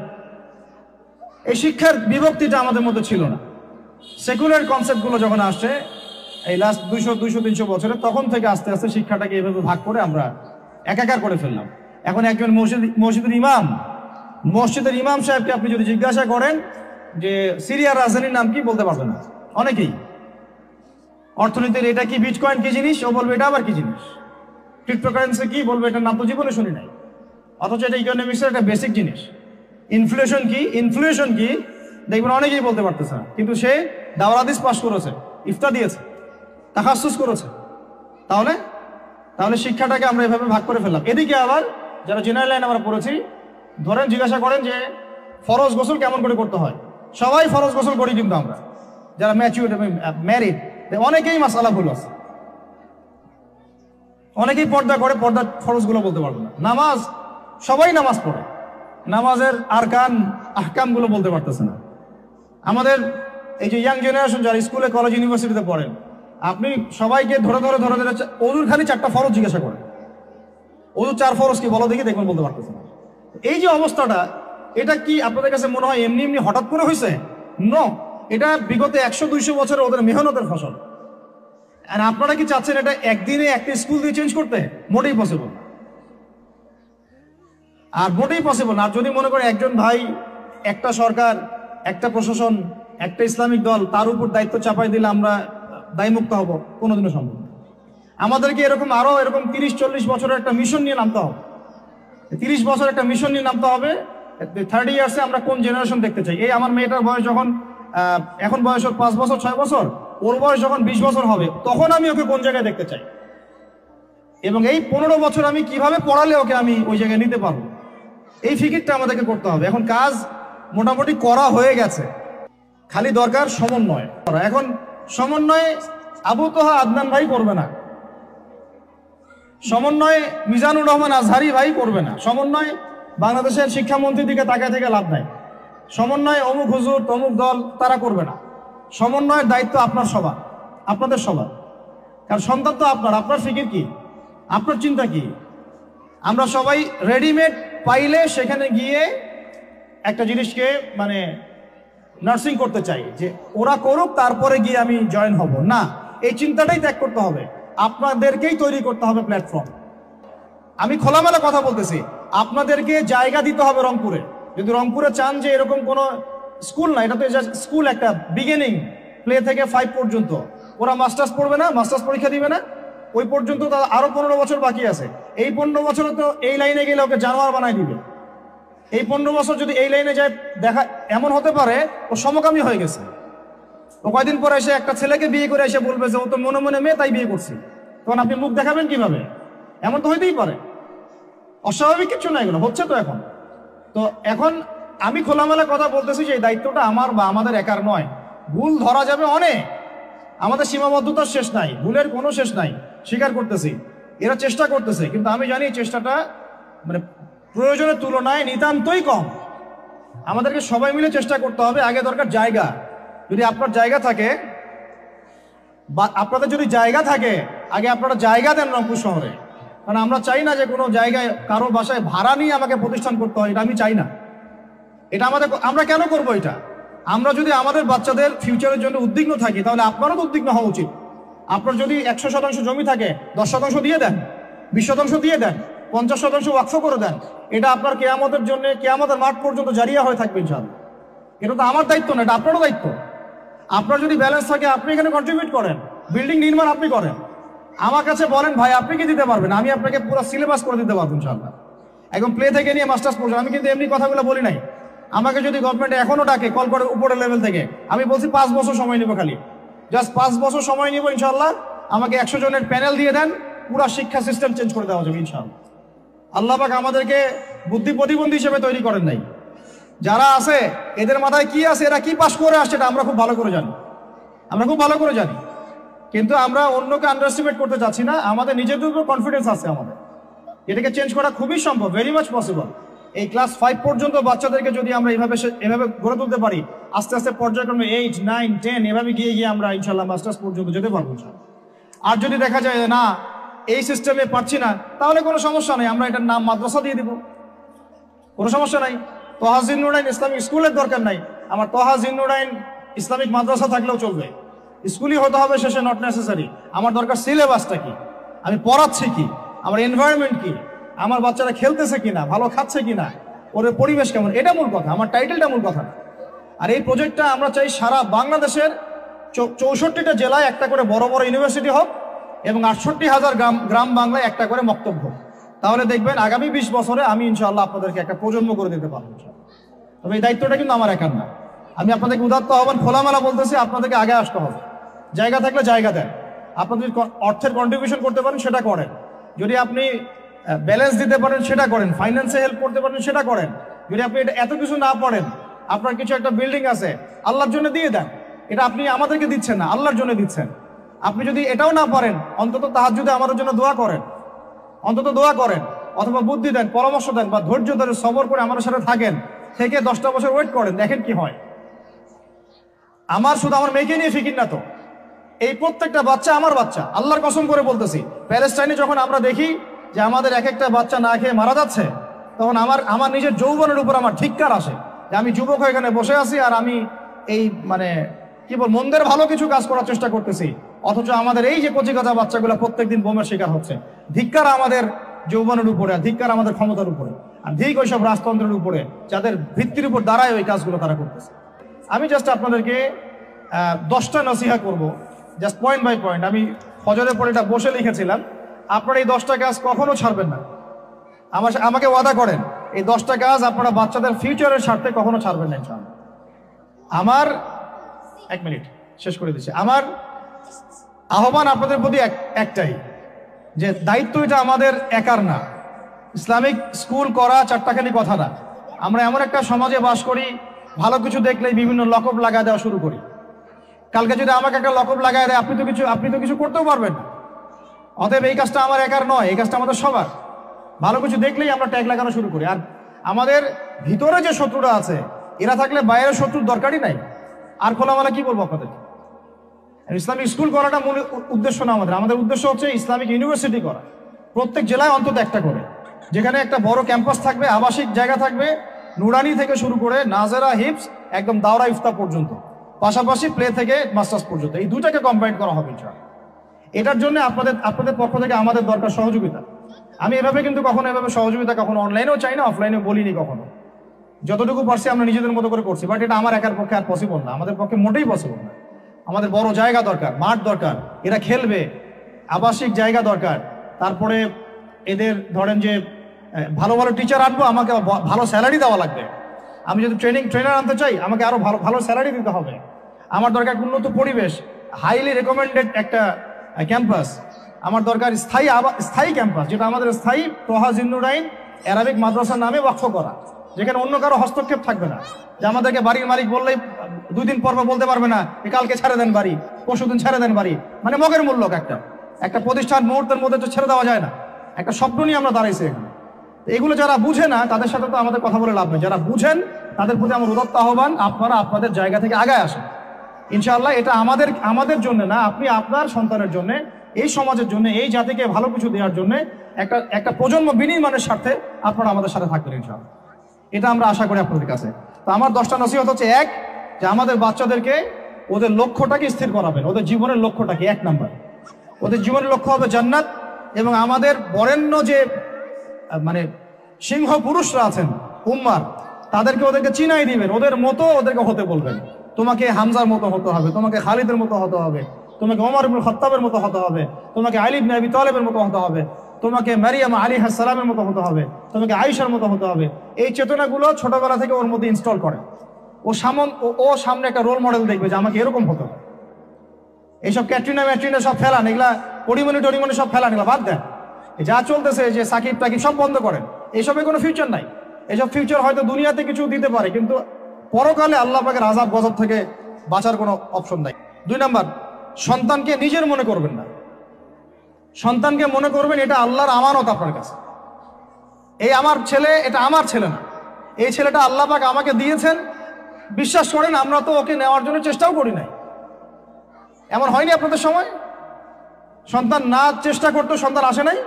S1: এই শিক্ষার বিভক্তিটা আমাদের মধ্যে ছিল না। সেকুলার কনসেপ্টগুলো যখন আসছে এই লাস্ট 200-300 বছরে, তখন থেকে আস্তে আস্তে শিক্ষাটাকে এভাবে ভাগ করে আমরা একাকার করে ফেললাম। এখন একজন মসজিদের ইমাম সাহেবকে আপনি যদি জিজ্ঞাসা করেন
S2: যে সিরিয়ার রাজধানীর নাম কি বলতে পারবে না অনেকেই। অর্থনীতির এটা কি, বিটকয়েন কি জিনিস, ও বলবে এটা আবার কি জিনিস। ক্রিপ্টোকারেন্সি কি, বলবে এটার নাম তো জীবনে শুনি নাই, অথচ এটা ইকোনমিক্সের একটা বেসিক জিনিস। ইনফ্লেশন কি, ইনফ্লেশন কি দেখবেন অনেকেই বলতে পারতেছে না, কিন্তু সে দাওরাত হাদিস পাস করেছে, ইফতা দিয়েছে, তাখাসুস করেছে। তাহলে তাহলে শিক্ষাটাকে আমরা এভাবে ভাগ করে ফেললাম। এদিকে আবার যারা জেনারেল লাইন আমরা পড়েছি, ধরেন জিজ্ঞাসা করেন যে ফরজ গোসল কেমন করে করতে হয়, সবাই ফরজ গোসল করি, কিন্তু আমরা যারা ম্যাচিউর ম্যারিড অনেকেই মাসালা ভুল আছে, অনেকেই পর্দা করে, পর্দার ফরজগুলো বলতে পারবে না। নামাজ, সবাই নামাজ পড়ে, নামাজের আরকান আহকামগুলো বলতে পারতেছে না। আমাদের এই যে ইয়াং জেনারেশন যারা স্কুলে কলেজ ইউনিভার্সিটিতে পড়েন, আপনি সবাইকে ধরে ধরে ধরে ধরে ওজুর খালি 4টা ফরজ জিজ্ঞাসা করেন, ওজুর 4 ফরজ কি বলো দেখি, দেখবেন বলতে পারতেছে না। এই যে অবস্থাটা, এটা কি আপনাদের কাছে মনে হয় এমনি এমনি হঠাৎ করে হয়েছে? নো, এটা বিগত 100-200 বছরে ওদের মেহনতের ফসল। আর আপনারা কি চাচ্ছেন এটা একদিনে একটা স্কুল দিয়ে চেঞ্জ করতে? মোটেই পসিবল না, আর মোটেই পসিবল না। আর যদি মনে করে একজন ভাই, একটা সরকার, একটা প্রশাসন, একটা ইসলামিক দল, তার উপর দায়িত্ব চাপাই দিলে আমরা দায়মুক্ত হব, কোনোদিনও সম্ভব না। আমাদেরকে এরকম আরো এরকম 30-40 বছরের একটা মিশন নিয়ে নামতে হবে। 30 বছর একটা মিশন নিয়ে নামতে হবে। 30 ইয়ার্সে আমরা কোন জেনারেশন দেখতে চাই। এই আমার মেয়েটার বয়স যখন, এখন বয়স 5 বছর 6 বছর, ওর বয়স যখন 20 বছর হবে, তখন আমি ওকে কোন জায়গায় দেখতে চাই, এবং এই 15 বছর আমি কিভাবে পড়ালে ওকে আমি ওই জায়গায় নিতে পারবো, এই ফিকিরটা আমাদেরকে করতে হবে। এখন কাজ মোটামুটি করা হয়ে গেছে, খালি দরকার সমন্বয়। এখন সমন্বয়ে আবু তোহা আদনান ভাই করবে না, সমন্বয়ে মিজানুর রহমান আজহারি ভাই করবে না, সমন্বয় বাংলাদেশের শিক্ষামন্ত্রীর দিকে তাকায় থেকে লাভ নাই, সমন্বয় অমুক হুজুর তমুক দল তারা করবে না। সমন্বয়ের দায়িত্ব আপনার সবার, আপনাদের সবার। কারণ সন্তান তো আপনার, আপনার ফিকির কি, আপনার চিন্তা কি। আমরা সবাই রেডিমেড পাইলে সেখানে গিয়ে একটা জিনিসকে মানে নার্সিং করতে চাই, যে ওরা করুক তারপরে গিয়ে আমি জয়েন হব না। এই চিন্তাটাই ত্যাগ করতে হবে, আপনাদেরকেই তৈরি করতে হবে প্ল্যাটফর্ম। আমি খোলামেলা কথা বলতেছি, আপনাদেরকে জায়গা দিতে হবে রংপুরে। যদি রংপুরে চান যে এরকম কোনো স্কুল না, এটা তো স্কুল একটা বিগিনিং, প্লে থেকে 5 পর্যন্ত, ওরা মাস্টার্স পড়বে না, মাস্টার্স পরীক্ষা দিবে না, ওই পর্যন্ত তো আরো 15 বছর বাকি আছে। এই 15 বছরে তো এই লাইনে গেলে ওকে জানোয়ার বানাই দিবে। এই 15 বছর যদি এই লাইনে যায়, দেখা এমন হতে পারে ও সমকামী হয়ে গেছে। ও কয়দিন পরে এসে একটা ছেলেকে বিয়ে করে এসে বলবে যে ও তো মনে মনে মেয়ে, তাই বিয়ে করছি। তখন আপনি মুখ দেখাবেন কিভাবে? এমন তো হইতেই পারে, অস্বাভাবিক কিছু না, এগুলো হচ্ছে তো এখন। তো এখন আমি খোলামেলা কথা বলতেছি যে এই দায়িত্বটা আমার বা আমাদের একার নয়। ভুল ধরা যাবে অনেক, আমাদের সীমাবদ্ধতার শেষ নাই, ভুলের কোনো শেষ নাই, স্বীকার করতেছি। এরা চেষ্টা করতেছে, কিন্তু আমি জানি চেষ্টাটা মানে প্রয়োজনের তুলনায় নিতান্তই কম। আমাদেরকে সবাই মিলে চেষ্টা করতে হবে। আগে দরকার জায়গা। যদি আপনার জায়গা থাকে বা আপনাদের যদি জায়গা থাকে, আগে আপনারা জায়গা দেন রংপুর শহরে। কারণ আমরা চাই না যে কোনো জায়গায় কারো বাসায় ভাড়া নিয়ে আমাকে প্রতিষ্ঠান করতে হয়, এটা আমি চাই না। এটা আমরা কেন করবো এটা? আমরা যদি আমাদের বাচ্চাদের ফিউচারের জন্য উদ্বিগ্ন থাকি, তাহলে আপনারও তো উদ্বিগ্ন হওয়া উচিত। আপনার যদি 100% জমি থাকে, 10% দিয়ে দেন, 20% দিয়ে দেন, 50% ওয়াকফ করে দেন। এটা আপনার কেয়ামতের জন্য, কেয়ামতের মাঠ পর্যন্ত জারিয়া হয়ে থাকবে ইনশাআল্লাহ। এটা তো আমার দায়িত্ব না, এটা আপনারও দায়িত্ব। আপনার যদি ব্যালেন্স থাকে, আপনি এখানে কন্ট্রিবিউট করেন, বিল্ডিং নির্মাণ আপনি করেন। আমার কাছে বলেন ভাই আপনি কি দিতে পারবেন, আমি আপনাকে পুরো সিলেবাস করে দিতে পারবো ইনশাআল্লাহ, একদম প্লে থেকে নিয়ে মাস্টার্স পর্যন্ত। আমি কিন্তু এমনি কথাগুলো বলি নাই। আমাকে যদি গভর্নমেন্ট এখনো ডাকে, কল করে উপরের লেভেল থেকে, আমি বলছি 5 বছর সময় নিব, খালি জাস্ট 5 বছর সময় নিব ইনশাআল্লাহ। আমাকে 100 জনের প্যানেল দিয়ে দেন, পুরো শিক্ষা সিস্টেম চেঞ্জ করে দেওয়া যাবে ইনশাআল্লাহ। আল্লাহ পাক আমাদেরকে বুদ্ধি প্রতিবন্ধী হিসেবে তৈরি করেন নাই। যারা আছে এদের মাথায় কি আছে, এরা কি পাশ করে আসছে, এটা আমরা খুব ভালো করে জানি, আমরা খুব ভালো করে জানি। কিন্তু আমরা অন্যকে আন্ডারএস্টিমেট করতে চাচ্ছি না, আমাদের নিজেদের উপর কনফিডেন্স আছে আমাদের। এটাকে চেঞ্জ করা খুবই সম্ভব, ভেরি মাচ পসিবল। এই ক্লাস 5 পর্যন্ত বাচ্চাদেরকে যদি আমরা এভাবে গড়ে তুলতে পারি, আস্তে আস্তে পর্যায়ক্রমে 8, 9, 10 এভাবে গিয়ে গিয়ে আমরা ইনশাল্লাহ মাস্টার্স পর্যন্ত যেতে পারবো। আর যদি দেখা যায় না এই সিস্টেমে পারছি না, তাহলে কোনো সমস্যা নেই, আমরা এটার নাম মাদ্রাসা দিয়ে দিব, কোনো সমস্যা নাই। তোহা জিন্নুরাইন ইসলামিক স্কুলের দরকার নাই, আমার তোহা জিন্নুরাইন ইসলামিক মাদ্রাসা থাকলেও চলবে। স্কুলই হতে হবে শেষে, নট নেসেসারি। আমার দরকার সিলেবাসটা কি, আমি পড়াচ্ছি কি, আমার এনভায়রনমেন্ট কি, আমার বাচ্চারা খেলতেছে কিনা, ভালো খাচ্ছে কিনা, ওর পরিবেশ কেমন, এটা মূল কথা, আমার টাইটেলটা মূল কথা না। আর এই প্রজেক্টটা আমরা চাই সারা বাংলাদেশের 64টা জেলায় একটা করে বড় বড় ইউনিভার্সিটি হোক এবং 68,000 গ্রাম বাংলায় একটা করে মক্তব্য হোক। তাহলে দেখবেন আগামী 20 বছরে আমি ইনশাআল্লাহ আপনাদেরকে একটা প্রজন্ম করে দিতে পারবো। তবে এই দায়িত্বটা কিন্তু আমার একার না। আমি আপনাদেরকে উদাত্ত আহ্বান খোলামেলা বলতেছি, আপনাদেরকে আগে আসতে হবে। জায়গা থাকলে জায়গা দেন, আপনি যদি অর্থের কন্ট্রিবিউশন করতে পারেন সেটা করেন, যদি আপনি ব্যালেন্স দিতে পারেন সেটা করেন, ফাইন্যান্সে হেল্প করতে পারেন সেটা করেন। যদি আপনি এটা এত কিছু না পারেন, আপনার কিছু একটা বিল্ডিং আছে, আল্লাহর জন্য দিয়ে দেন। এটা আপনি আমাদেরকে দিচ্ছেন না, আল্লাহর জন্য দিচ্ছেন। আপনি যদি এটাও না পারেন, অন্তত তাহাজ্জুদে আমাদের জন্য দোয়া করেন, অন্তত দোয়া করেন, অথবা বুদ্ধি দেন, পরামর্শ দেন, বা ধৈর্য ধরে সবর করে আমাদের সাথে থাকেন, থেকে 10টা বছর ওয়েট করেন, দেখেন কি হয়। আমার শুধু আমার মেয়েকে নিয়ে ফিকির না তো, এই প্রত্যেকটা বাচ্চা আমার বাচ্চা, আল্লাহর কসম করে বলতেছি। প্যালেস্টাইনে যখন আমরা দেখি যে আমাদের এক একটা বাচ্চা না খেয়ে মারা যাচ্ছে, তখন আমার নিজের যৌবনের উপর আমার ধিক্কার আসে যে আমি যুবক হয়ে এখানে বসে আছি, আর আমি এই মানে কি বল মন্দের ভালো কিছু কাজ করার চেষ্টা করতেছি, অথচ আমাদের এই যে কচিকাচা বাচ্চাগুলো প্রত্যেকদিন বোমের শিকার হচ্ছে। ধিক্কার আমাদের যৌবনের উপরে, আর ধিক্কার আমাদের ক্ষমতার উপরে, আর ধিক ওইসব রাজতন্ত্রের উপরে যাদের ভিত্তির উপর দাঁড়ায় ওই কাজগুলো তারা করতেছে। আমি জাস্ট আপনাদেরকে 10টা নসিহা করব, জাস্ট পয়েন্ট বাই পয়েন্ট। আমি ফজরের পরে এটা বসে লিখেছিলাম। আপনারা এই 10টা কাজ কখনো ছাড়বেন না। আমাকে ওয়াদা করেন, এই 10টা কাজ আপনারা বাচ্চাদের ফিউচারের স্বার্থে কখনো ছাড়বেন না ইনশাআল্লাহ। আমার 1 মিনিট শেষ করে দিচ্ছি। আমার আহ্বান আপনাদের প্রতি একটাই, যে দায়িত্ব এটা আমাদের একার না। ইসলামিক স্কুল করা চারটাখানি কথা না। আমরা এমন একটা সমাজে বাস করি, ভালো কিছু দেখলেই বিভিন্ন লকব লাগায় দেওয়া শুরু করি। কালকে যদি আমাকে একটা লকব লাগায় দেয়, আপনি তো কিছু করতেও পারবেন না। অতএব এই কাজটা আমার একার নয়, এই কাজটা আমাদের সবার। ভালো কিছু দেখলেই আমরা ট্যাগ লাগানো শুরু করি। আর আমাদের ভিতরে যে শত্রুরা আছে, এরা থাকলে বাইরের শত্রুর দরকারই নাই। আর খোলামেলা কি বলবো আপনাদের, ইসলামিক স্কুল করাটা মূল উদ্দেশ্য না আমাদের। আমাদের উদ্দেশ্য হচ্ছে ইসলামিক ইউনিভার্সিটি করা, প্রত্যেক জেলায় অন্তত একটা করে, যেখানে একটা বড় ক্যাম্পাস থাকবে, আবাসিক জায়গা থাকবে, নুরানি থেকে শুরু করে নাজেরা, হিপস, একদম দাওরা ইফতা পর্যন্ত, পাশাপাশি প্লে থেকে মাস্টার্স পর্যন্ত, এই দুটাকে কম্বাইন করা হবে ইনশাআল্লাহ। এটার জন্য আপনাদের পক্ষ থেকে আমাদের দরকার সহযোগিতা। আমি এভাবে কিন্তু কখনো এভাবে সহযোগিতা কখনো অনলাইনেও চাই না, অফলাইনেও বলিনি কখনো। যতটুকু পারছি আমরা নিজেদের মতো করে করছি, বাট এটা আমার একার পক্ষে আর পসিবল না, আমাদের পক্ষে মোটেই পসিবল না। আমাদের বড় জায়গা দরকার, মাঠ দরকার, এরা খেলবে, আবাসিক জায়গা দরকার। তারপরে এদের ধরেন যে ভালো ভালো টিচার আনবো, আমাকে ভালো স্যালারি দেওয়া লাগবে। আমি যদি ট্রেনার আনতে চাই, আমাকে আরো ভালো ভালো স্যালারি দিতে হবে। আমার দরকার উন্নত পরিবেশ, হাইলি রেকমেন্ডেড একটা ক্যাম্পাস। আমার দরকার স্থায়ী ক্যাম্পাস, যেটা আমাদের স্থায়ী তোহা জিন্নুরাইন অ্যারাবিক মাদ্রাসার নামে ওয়াকফ করা, যেখানে অন্য কারো হস্তক্ষেপ থাকবে না। যে আমাদেরকে বাড়ির মালিক বললেই 2 দিন পর বলতে পারবে না কালকে ছেড়ে দেন বাড়ি, পরশুদিন ছেড়ে দেন বাড়ি, মানে মগের মূল্য। একটা প্রতিষ্ঠান মুহূর্তের মধ্যে তো ছেড়ে দেওয়া যায় না। একটা স্বপ্ন নিয়ে আমরা দাঁড়াইছি এখানে। এগুলো যারা বুঝে না তাদের সাথে তো আমাদের কথা বলে লাভ নেই। যারা বুঝেন তাদের প্রতি আমার উদাত্ত আহ্বান, আপনারা আপনাদের জায়গা থেকে আগায় আসেন ইনশাআল্লাহ। এটা আমাদের জন্য না, আপনি আপনার সন্তানের জন্য, এই সমাজের জন্য, এই জাতিকে ভালো কিছু দেওয়ার জন্য, একটা প্রজন্ম বিনির্মাণের স্বার্থে আপনারা আমাদের সাথে থাকবেন ইনশাআল্লাহ। এটা আমরা আশা করি আপনাদের কাছে। তো আমার 10টা নসিহত হচ্ছে, 1, যে আমাদের বাচ্চাদেরকে ওদের লক্ষ্যটাকে স্থির করাবেন। ওদের জীবনের লক্ষ্যটাকে 1 নাম্বার, ওদের জীবনের লক্ষ্য হবে জান্নাত। এবং আমাদের বরেণ্য যে মানে সিংহ পুরুষরা আছেন উম্মার, ওদেরকে চিনাই দিবেন, ওদের মতো ওদেরকে হতে বলবেন। তোমাকে হামজার মতো হতে হবে, তোমাকে খালিদের মতো হতে হবে, তোমাকে ওমর ইবনে খাত্তাবের মতো হতে হবে, তোমাকে আলী ইবনে আবি তালেবের মতো হতে হবে, তোমাকে মারিয়াম আলাইহিস সালামের মতো হতে হবে, তোমাকে আয়েশার মতো হতে হবে। এই চেতনাগুলো ছোটবেলা থেকে ওর মধ্যে ইনস্টল করে। ও সামনে একটা রোল মডেল দেখবে যে আমাকে এরকম হতে হবে। এইসব ক্যাটরিনা সব ফেলান, এগুলা পরিমণি সব ফেলান, এগুলা বাদ দেন। যা চলতেছে যে সাকিব টাকিব সব বন্ধ করেন, এইসবে কোনো ফিউচার নাই। এইসব ফিউচার হয়তো দুনিয়াতে কিছু দিতে পারে, কিন্তু পরকালে আল্লাহ পাকের আযাব গজব থেকে বাঁচার কোনো অপশন নাই। 2 নাম্বার, সন্তানকে নিজের মনে করবেন না। সন্তানকে মনে করবেন এটা আল্লাহর আমানত আপনার কাছে। এই আমার ছেলে, এটা আমার ছেলে না, এই ছেলেটা আল্লাহ পাক আমাকে দিয়েছেন। বিশ্বাস করেন আমরা তো ওকে নেওয়ার জন্য চেষ্টাও করি নাই। এমন হয়নি আপনাদের সময়? সন্তান না চেষ্টা করতে সন্তান আসে নাই?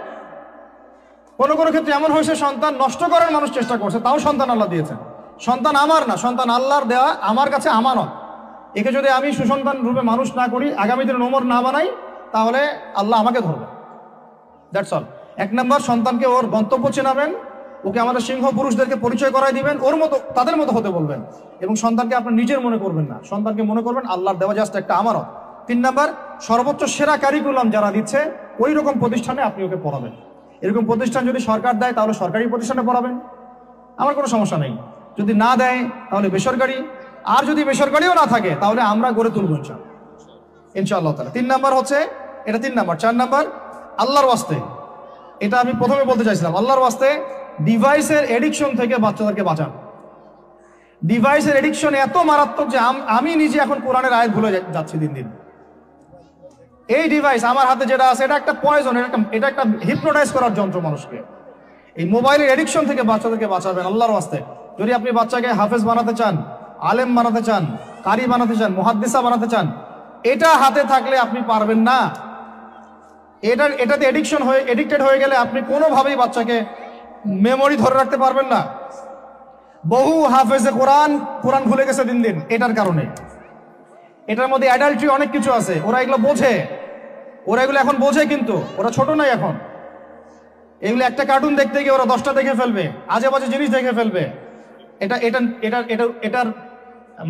S2: কোনো ক্ষেত্রে এমন হয়েছে সন্তান নষ্ট করার মানুষ চেষ্টা করছে, তাও সন্তান আল্লাহ দিয়েছেন। সন্তান আমার না, সন্তান আল্লাহর দেওয়া, আমার কাছে আমানত। একে যদি আমি সুসন্তান রূপে মানুষ না করি, আগামী দিনে ওমর না বানাই, তাহলে আল্লাহ আমাকে ধরবে। That's all. 1 নাম্বার, সন্তানকে ওর গন্তব্য চেনাবেন, ওকে আমাদের সিংহ পুরুষদেরকে পরিচয় করাই দিবেন, ওর মতো তাদের মতো হতে বলবেন, এবং সন্তানকে আপনার নিজের মনে করবেন না, সন্তানকে মনে করবেন আল্লাহর দেওয়া জাস্ট একটা আমানত। 3 নাম্বার, সর্বোচ্চ সেরা কারিকুলাম যারা দিচ্ছে ওই রকম প্রতিষ্ঠানে আপনি ওকে পড়াবেন। এরকম প্রতিষ্ঠান যদি সরকার দেয় তাহলে সরকারি প্রতিষ্ঠানে পড়াবেন, আমার কোনো সমস্যা নেই। যদি না দেয় তাহলে বেসরকারি, আর যদি বেসরকারিও না থাকে তাহলে আমরা গড়ে তুলব ইনশাআল্লাহ তাআলা। 3 নাম্বার হচ্ছে এটা, 3 নাম্বার। 4 নাম্বার, আল্লাহর ওয়াস্তে, এটা আমি প্রথমে বলতে চাইছিলাম, আল্লাহর ওয়াস্তে ডিভাইসের এডিকশন থেকে বাচ্চাদেরকে বাঁচান। ডিভাইসের এডিকশন এত মারাত্মক যে আমি নিজে এখন কোরআনের আয়াত ভুলে যাচ্ছি দিন দিন। এই ডিভাইস আমার হাতে যেটা আছে এটা একটা পয়জন, এটা একটা হিপনোটাইজ করার যন্ত্র মানুষকে। এই মোবাইলের এডিকশন থেকে বাচ্চাদেরকে বাঁচাবেন আল্লাহর ওয়াস্তে। যদি আপনি বাচ্চাকে হাফেজ বানাতে চান, আলেম বানাতে চান, কারি বানাতে চান, মুহাদ্দিসা বানাতে চান, এটা হাতে থাকলে আপনি পারবেন না। এটাতে এডিক্টেড হয়ে গেলে আপনি কোনোভাবেই বাচ্চাকে মেমোরি ধরে রাখতে পারবেন না। বহু হাফেজে কোরআন ভুলে গেছে দিন দিন এটার কারণে। এটার মধ্যে অ্যাডাল্ট্রি অনেক কিছু আছে, ওরা এগুলো বোঝে, ওরা এগুলো এখন বোঝে, কিন্তু ওরা ছোট নাই এখন। এগুলো একটা কার্টুন দেখতে গিয়ে ওরা 10টা দেখে ফেলবে, আজে বাজে জিনিস দেখে ফেলবে। এটার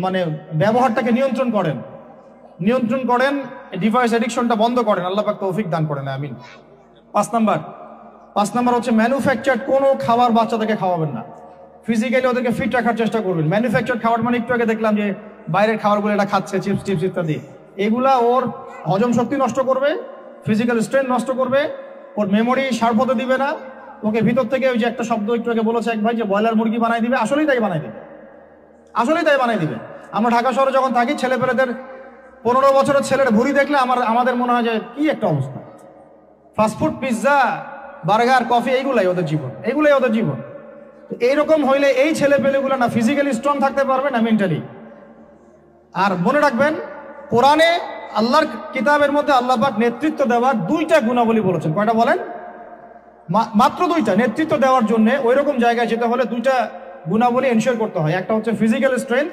S2: মানে ব্যবহারটাকে নিয়ন্ত্রণ করেন, ডিভাইস এডিকশনটা বন্ধ করেন, আল্লাহ পাক তৌফিক দান করেন, আমিন। 5 নাম্বার হচ্ছে ম্যানুফ্যাকচার্ড কোনো খাবার বাচ্চাদেরকে খাওয়াবেন না। ফিজিক্যালি ওদেরকে ফিট রাখার চেষ্টা করবেন। ম্যানুফ্যাকচার্ড খাবার মানে একটু আগে দেখলাম যে বাইরের খাবারগুলো এটা খাচ্ছে, চিপস ইত্যাদি, এগুলা ওর হজম শক্তি নষ্ট করবে, ফিজিক্যাল স্ট্রেংথ নষ্ট করবে, ওর মেমোরি শার্প হতে দিবে না, ওকে ভিতর থেকে ওই যে একটা শব্দ একটু আগে বলেছে এক ভাই যে ব্রয়লার মুরগি বানাই দিবে, আসলেই তাই বানাই দিবে। আমরা ঢাকা শহরে যখন থাকি, ছেলেপেলেদের 15 বছরের ছেলের ভুঁড়ি দেখলে আমাদের মনে হয় যে কি একটা অবস্থা। ফাস্টফুড, পিৎজা, বার্গার, কফি, এইগুলাই ওদের জীবন। তো এইরকম হইলে এই ছেলেপেলেগুলো না ফিজিক্যালি স্ট্রং থাকতে পারবে না মেন্টালি। আর মনে রাখবেন, কোরআনে আল্লাহর কিতাবের মধ্যে আল্লাহ পাক নেতৃত্ব দেওয়ার 2টা গুণাবলী বলেছেন। কয়টা বলেন? মাত্র 2টা। নেতৃত্ব দেওয়ার জন্য ওই রকম জায়গায় যেতে হলে 2টা গুণাবলী এনশিওর করতে হয়। একটা হচ্ছে ফিজিক্যাল স্ট্রেংথ,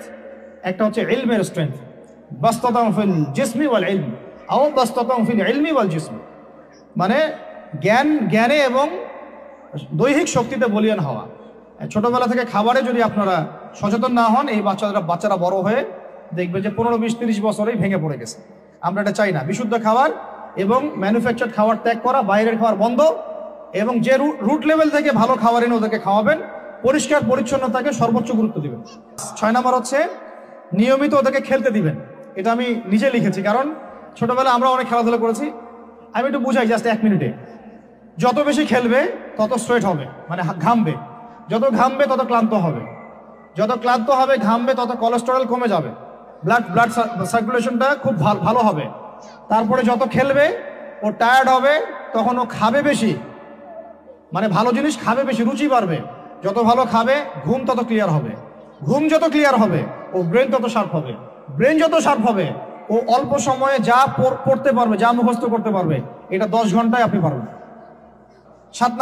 S2: একটা হচ্ছে ইলমের স্ট্রেংথ। বাসতাতাম ফিল জিসমি ওয়াল ইলম আও বাসতাতাম ফিল ইলমি ওয়াল জিসমি, মানে জ্ঞানে এবং দৈহিক শক্তিতে বলীয়ান হওয়া। ছোটবেলা থেকে খাবারে যদি আপনারা সচেতন না হন, এই বাচ্চারা বড় হয়ে দেখবে যে 15, 20, 30 বছরেই ভেঙে পড়ে গেছে। আমরা এটা চাই না। বিশুদ্ধ খাবার এবং ম্যানুফ্যাকচার্ড খাবার ত্যাগ করা, বাইরের খাবার বন্ধ, এবং যে রুট লেভেল থেকে ভালো খাবার এনে ওদেরকে খাওয়াবেন, পরিষ্কার পরিচ্ছন্নতাকে সর্বোচ্চ গুরুত্ব দিবেন। 6 নাম্বার হচ্ছে নিয়মিত ওদেরকে খেলতে দিবেন। এটা আমি নিজে লিখেছি, কারণ ছোটবেলায় আমরা অনেক খেলাধুলা করেছি। আমি একটু বুঝাই জাস্ট 1 মিনিটে। যত বেশি খেলবে তত স্ট্রেট হবে, মানে ঘামবে, যত ঘামবে তত ক্লান্ত হবে, যত ক্লান্ত হবে ঘামবে তত কোলেস্টেরল কমে যাবে, ব্লাড সার্কুলেশনটা খুব ভালো হবে। তারপরে যত খেলবে ও টায়ার্ড হবে, তখন ও খাবে বেশি, মানে ভালো জিনিস খাবে বেশি, রুচি বাড়বে। যত ভালো খাবে ঘুম তত ক্লিয়ার হবে, ঘুম যত ক্লিয়ার হবে ও ব্রেন তত শার্প হবে, ব্রেন যত শার্প হবে ও অল্প সময়ে যা পড়তে পারবে, যা মুখস্থ করতে পারবে, এটা 10 ঘন্টায় আপনি পারবেন। 7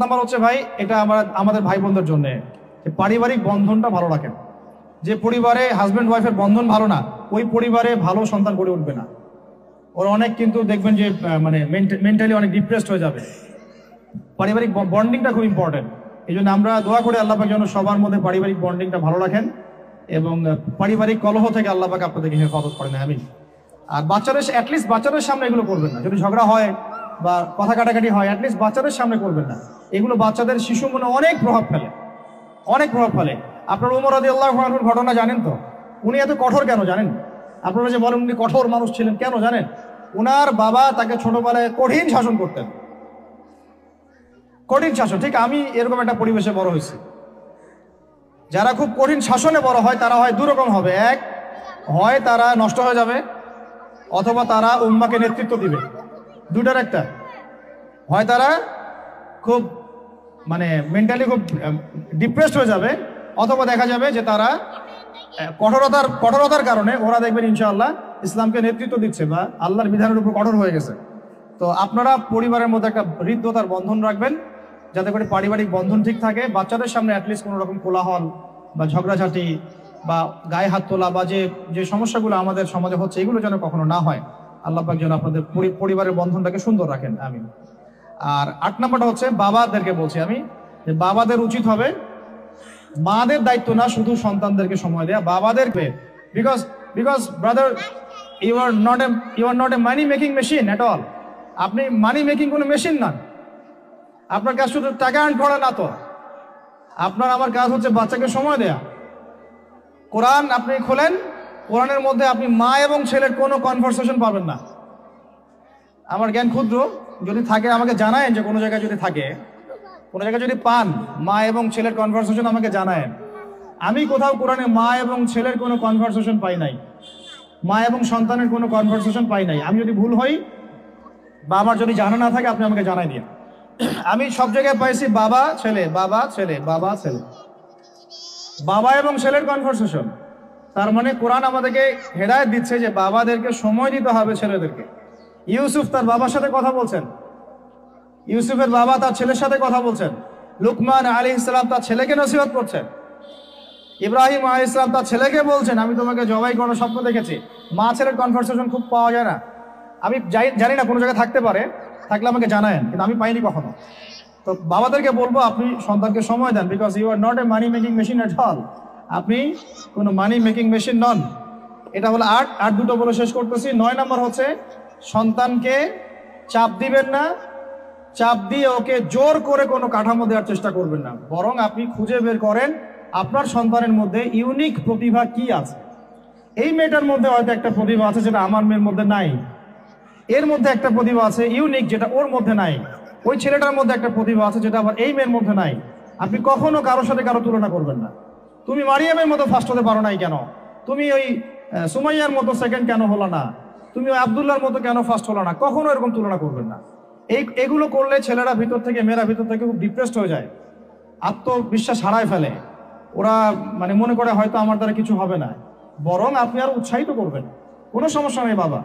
S2: নাম্বার হচ্ছে ভাই, এটা আমাদের ভাই বোনদের জন্য, পারিবারিক বন্ধনটা ভালো রাখেন। যে পরিবারে হাজব্যান্ড ওয়াইফের বন্ধন ভালো না, ওই পরিবারে ভালো সন্তান গড়ে উঠবে না। ওরা অনেক কিন্তু দেখবেন যে মানে মেন্টালি অনেক ডিপ্রেসড হয়ে যাবে। পারিবারিক বন্ডিংটা খুব ইম্পর্টেন্ট। এই জন্য আমরা দোয়া করি আল্লাহ পাক যেন সবার মধ্যে পারিবারিক বন্ডিংটা ভালো রাখেন, এবং পারিবারিক কলহ থেকে আল্লাহ পাক আপনাদেরকে হেফাজত করেন, আমিন। আর অ্যাটলিস্ট বাচ্চাদের সামনে এগুলো করবেন না। যদি ঝগড়া হয় বা কথা কাটাকাটি হয়, অ্যাটলিস্ট বাচ্চাদের সামনে করবেন না। এগুলো বাচ্চাদের শিশু মনে অনেক প্রভাব ফেলে। আপনার উমর রাদিয়াল্লাহু আনহুর ঘটনা জানেন তো? উনি এত কঠোর কেন জানেন? আপনারা যে বলেন উনি কঠোর মানুষ ছিলেন, কেন জানেন? উনার বাবা তাকে ছোটবেলায় কঠিন শাসন করতেন, কঠিন শাসন। ঠিক আমি এরকম একটা পরিবেশে বড় হয়েছি। যারা খুব কঠিন শাসনে বড় হয় তারা হয় 2 রকম হবে। এক, হয় তারা নষ্ট হয়ে যাবে, অথবা তারা উম্মাকে নেতৃত্ব দিবে। 2টার একটা। হয় তারা খুব মানে মেন্টালি খুব ডিপ্রেসড হয়ে যাবে, অথবা দেখা যাবে যে তারা কঠোরতার কারণে ওরা দেখবেন ইনশাআল্লাহ ইসলামকে নেতৃত্ব দিচ্ছে বা আল্লাহর বিধানের উপর কঠোর হয়ে গেছে। তো আপনারা পরিবারের মধ্যে একটা হৃদ্যতার বন্ধন রাখবেন, যাতে করে পারিবারিক বন্ধন ঠিক থাকে। বাচ্চাদের সামনে অ্যাটলিস্ট কোনো রকম কোলাহল বা ঝগড়াঝাটি বা গায়ে হাত তোলা বা যে সমস্যাগুলো আমাদের সমাজে হচ্ছে, এগুলো যেন কখনো না হয়। আল্লাহ পাক যেন আপনাদের পরিবারের বন্ধনটাকে সুন্দর রাখেন, আমিন। আর 8 নাম্বারটা হচ্ছে বাবাদেরকে বলছি আমি, যে বাবাদের উচিত হবে মাদের দায়িত্ব না শুধু সন্তানদেরকে সময় দেয়া, বাবাদেরকে। Because because brother, you are not a money making machine at all. আপনি মানি মেকিং কোনো মেশিন না। আপনার কাজ শুধু টাকা আর্ন করা না তো, আপনার আমার কাজ হচ্ছে বাচ্চাকে সময় দেয়া। কোরআন আপনি খোলেন, কোরআনের মধ্যে আপনি মা এবং ছেলের কোনো কনভারসেশন পাবেন না। আমার জ্ঞান ক্ষুদ্র, যদি থাকে আমাকে জানায়েন, যে কোনো জায়গায় যদি থাকে, কোনো জায়গায় যদি পান মা এবং ছেলের কনভারসেশন আমাকে জানায়েন। আমি কোথাও কোরআনে মা এবং ছেলের কোনো কনভারসেশন পাই নাই, মা এবং সন্তানের কোনো কনভারসেশন পাই নাই। আমি যদি ভুল হই বা আমার যদি জানা না থাকে আপনি আমাকে জানাই দিন। আমি সব জায়গায় পাইছি বাবা ছেলে, বাবা ছেলে, বাবা ছেলে, বাবা এবং ছেলের কনভারসেশন। তার মানে কোরআন আমাদেরকে হেদায়েত দিচ্ছে যে বাবাদেরকে সময় দিতে হবে ছেলেদেরকে। ইউসুফ তার বাবার সাথে কথা বলছেন, ইউসুফের বাবা তার ছেলের সাথে কথা বলছেন, লুকমান আলাইহিস সালাম তার ছেলেকে নসিহত করছেন, ইব্রাহিম আলাইহিস সালাম তার ছেলেকে বলছেন আমি তোমাকে জবাই করার স্বপ্ন দেখেছি। মা ছেলের কনভারসেশন খুব পাওয়া যায় না। আমি জানি না, কোনো জায়গায় থাকতে পারে, থাকলে আমাকে জানায়েন, কিন্তু আমি পাইনি কখনো। তো বাবাদেরকে বলবো আপনি সন্তানকে সময় দেন, because you are not a money making machine at all. আপনি কোনো মানি মেকিং মেশিন নন। এটা হলো 8 দুটো বলে শেষ করতেছি। 9 নম্বর হচ্ছে সন্তানকে চাপ দিবেন না, চাপ দিয়ে ওকে জোর করে কোনো কাঠামো দেওয়ার চেষ্টা করবেন না, বরং আপনি খুঁজে বের করেন আপনার সন্তানের মধ্যে ইউনিক প্রতিভা কি আছে। এই মেয়েটার মধ্যে হয়তো একটা প্রতিভা আছে যেটা আমার মেয়ের মধ্যে নাই, এর মধ্যে একটা প্রতিভা আছে ইউনিক যেটা ওর মধ্যে নাই, ওই ছেলেটার মধ্যে একটা প্রতিভা আছে যেটা আবার এই মেয়ের মধ্যে নাই। আপনি কখনো কারোর সাথে কারো তুলনা করবেন না। তুমি মারিয়ামের মতো ফার্স্ট হতে পারো নাই কেন, তুমি ওই সুমাইয়ার মতো সেকেন্ড কেন হলো না, তুমি ওই আব্দুল্লাহর মতো কেন ফার্স্ট হলো না, কখনো এরকম তুলনা করবেন না। এগুলো করলে ছেলেরা ভিতর থেকে, মেয়েরা ভিতর থেকে খুব ডিপ্রেসড হয়ে যায়, আত্মবিশ্বাস হারায় ফেলে। ওরা মানে মনে করে হয়তো আমার দ্বারা কিছু হবে না। বরং আপনি আর উৎসাহিত করবেন, কোনো সমস্যা নেই বাবা,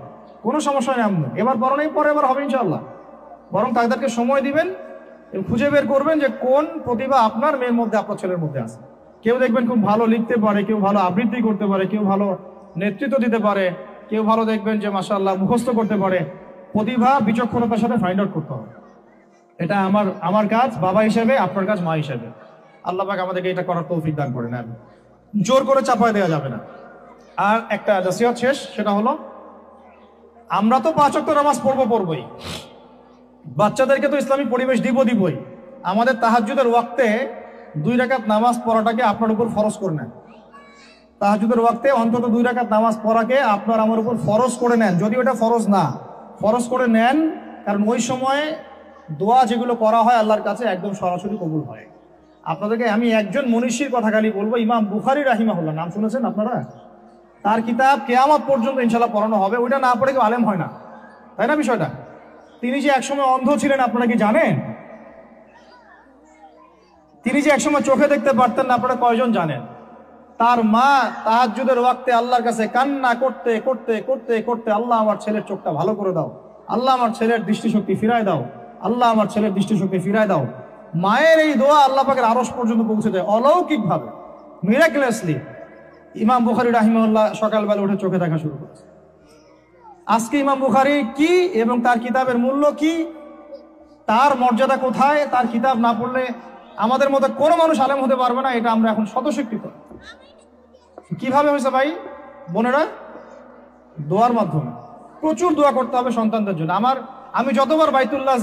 S2: কোনো সমস্যা নেই আম্মু, এবার বড় নেই পরে এবার হবে ইনশাআল্লাহ। বরং তাদেরকে সময় দিবেন এবং খুঁজে বের করবেন যে কোন প্রতিভা আপনার মেয়ের মধ্যে, আপনার ছেলের মধ্যে আছে। কেউ দেখবেন খুব ভালো লিখতে পারে, কেউ ভালো আবৃত্তি করতে পারে, কেউ ভালো নেতৃত্ব দিতে পারে, কেউ ভালো দেখবেন যে মাশাআল্লাহ মুখস্থ করতে পারে। প্রতিভা বিচক্ষণতার সাথে ফাইন্ড আউট করতে হবে। এটা আমার কাজ বাবা হিসেবে, আপনার কাজ মা হিসেবে। আল্লাহ পাক আমাদেরকে এটা করার তৌফিক দান করেন। জোর করে চাপায় দেওয়া যাবে না। আর একটা নসিহত শেষ, সেটা হলো আমরা তো 5 ওয়াক্ত নামাজ পড়বই, বাচ্চাদেরকে তো ইসলামী পরিবেশ দিবই। আমাদের তাহাজ্জুদের ওয়াক্তে 2 রাকাত নামাজ পড়াটাকে আপনার উপর ফরজ করে নেন। তাহাজ্জুদের ওয়াক্তে অন্তত 2 রাকাত নামাজ পড়াকে আপনার আমার উপর ফরজ করে নেন, যদি ওটা ফরজ না, ফরজ করে নেন। কারণ ওই সময় দোয়া যেগুলো করা হয় আল্লাহর কাছে একদম সরাসরি কবুল হয়। আপনাদেরকে আমি একজন মনীষীর কথা খালি বলবো, ইমাম বুখারী রাহিমাহুল্লাহ, নাম শুনেছেন আপনারা? তার কিতাব কিয়ামত পর্যন্ত ইনশাআল্লাহ পড়ানো হবে। ওইটা না পড়ে কেউ আলেম হয় না, তাই না বিষয়টা? তিনি যে একসময় অন্ধ ছিলেন আপনারা কি জানেন? তিনি যে একসময় চোখে দেখতে পারতেন না আপনারা কয়জন জানেন? তার মা তাহাজ্জুদের ওয়াক্তে আল্লাহর কাছে কান্না করতে করতে করতে করতে, আল্লাহ আমার ছেলের চোখটা ভালো করে দাও, আল্লাহ আমার ছেলের দৃষ্টিশক্তি ফিরায় দাও, আল্লাহ আমার ছেলের দৃষ্টিশক্তি ফিরায় দাও। মায়ের এই দোয়া আল্লাহ পাকের আরশ পর্যন্ত পৌঁছে দেয় অলৌকিকভাবে, মিরাকুলাসলি। ইমাম বুখারী রাহিমাহুল্লাহ সকালবেলা উঠে চোখে দেখা শুরু করেছে। আজকে ইমাম বুখারী কি এবং তার কিতাবের মূল্য কি, তার মর্যাদা কোথায়, তার কিতাব না পড়লে আমাদের মতো কোনো মানুষ আলেম হতে পারবে না, এটা আমরা এখন স্বতঃস্বীকৃত। কিভাবে হয়েছে ভাই বোনেরা? দোয়ার মাধ্যমে। প্রচুর দোয়া করতে হবে সন্তানদের জন্য। আমি যতবার বাইতুল্লাহ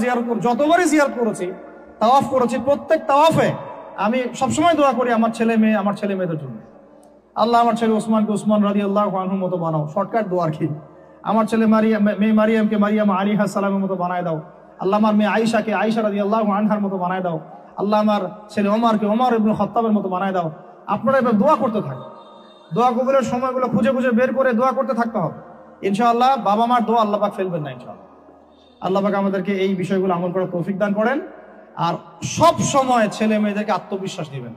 S2: যতবারই জিয়ারত করেছি, তাওয়াফ করেছি, প্রত্যেক তাওয়াফে আমি সবসময় দোয়া করি আমার ছেলে মেয়েদের জন্য। আল্লাহ আমার ছেলে ওসমানকে ওসমান রাদিয়াল্লাহু আনহুর মতো বানাও। শর্টকাট দোয়ার কি, আমার ছেলে মেয়ে মারিয়ামকে মারিয়াম আলাইহিস সালামের মতো বানায় দাও। আল্লাহ আমার মেয়ে আয়েশাকে আয়েশা রাদিয়াল্লাহু আনহার মতো বানায় দাও। আল্লাহ আমার ছেলে ওমরকে ওমর ইবনে খাত্তাবের মতো বানায় দাও। আপনারা এবার দোয়া করতে থাকেন, দোয়া কবুলের সময়গুলো খুঁজে খুঁজে বের করে দোয়া করতে থাকতে হবে ইনশাআল্লাহ। বাবা মার দোয়া আল্লাহ পাক ফেলবেন না ইনশাআল্লাহ। আল্লাহ পাক আমাদেরকে এই বিষয়গুলো আমল করার তৌফিক দান করেন। আর সব সময় ছেলে মেয়েদেরকে আত্মবিশ্বাস দিবেন।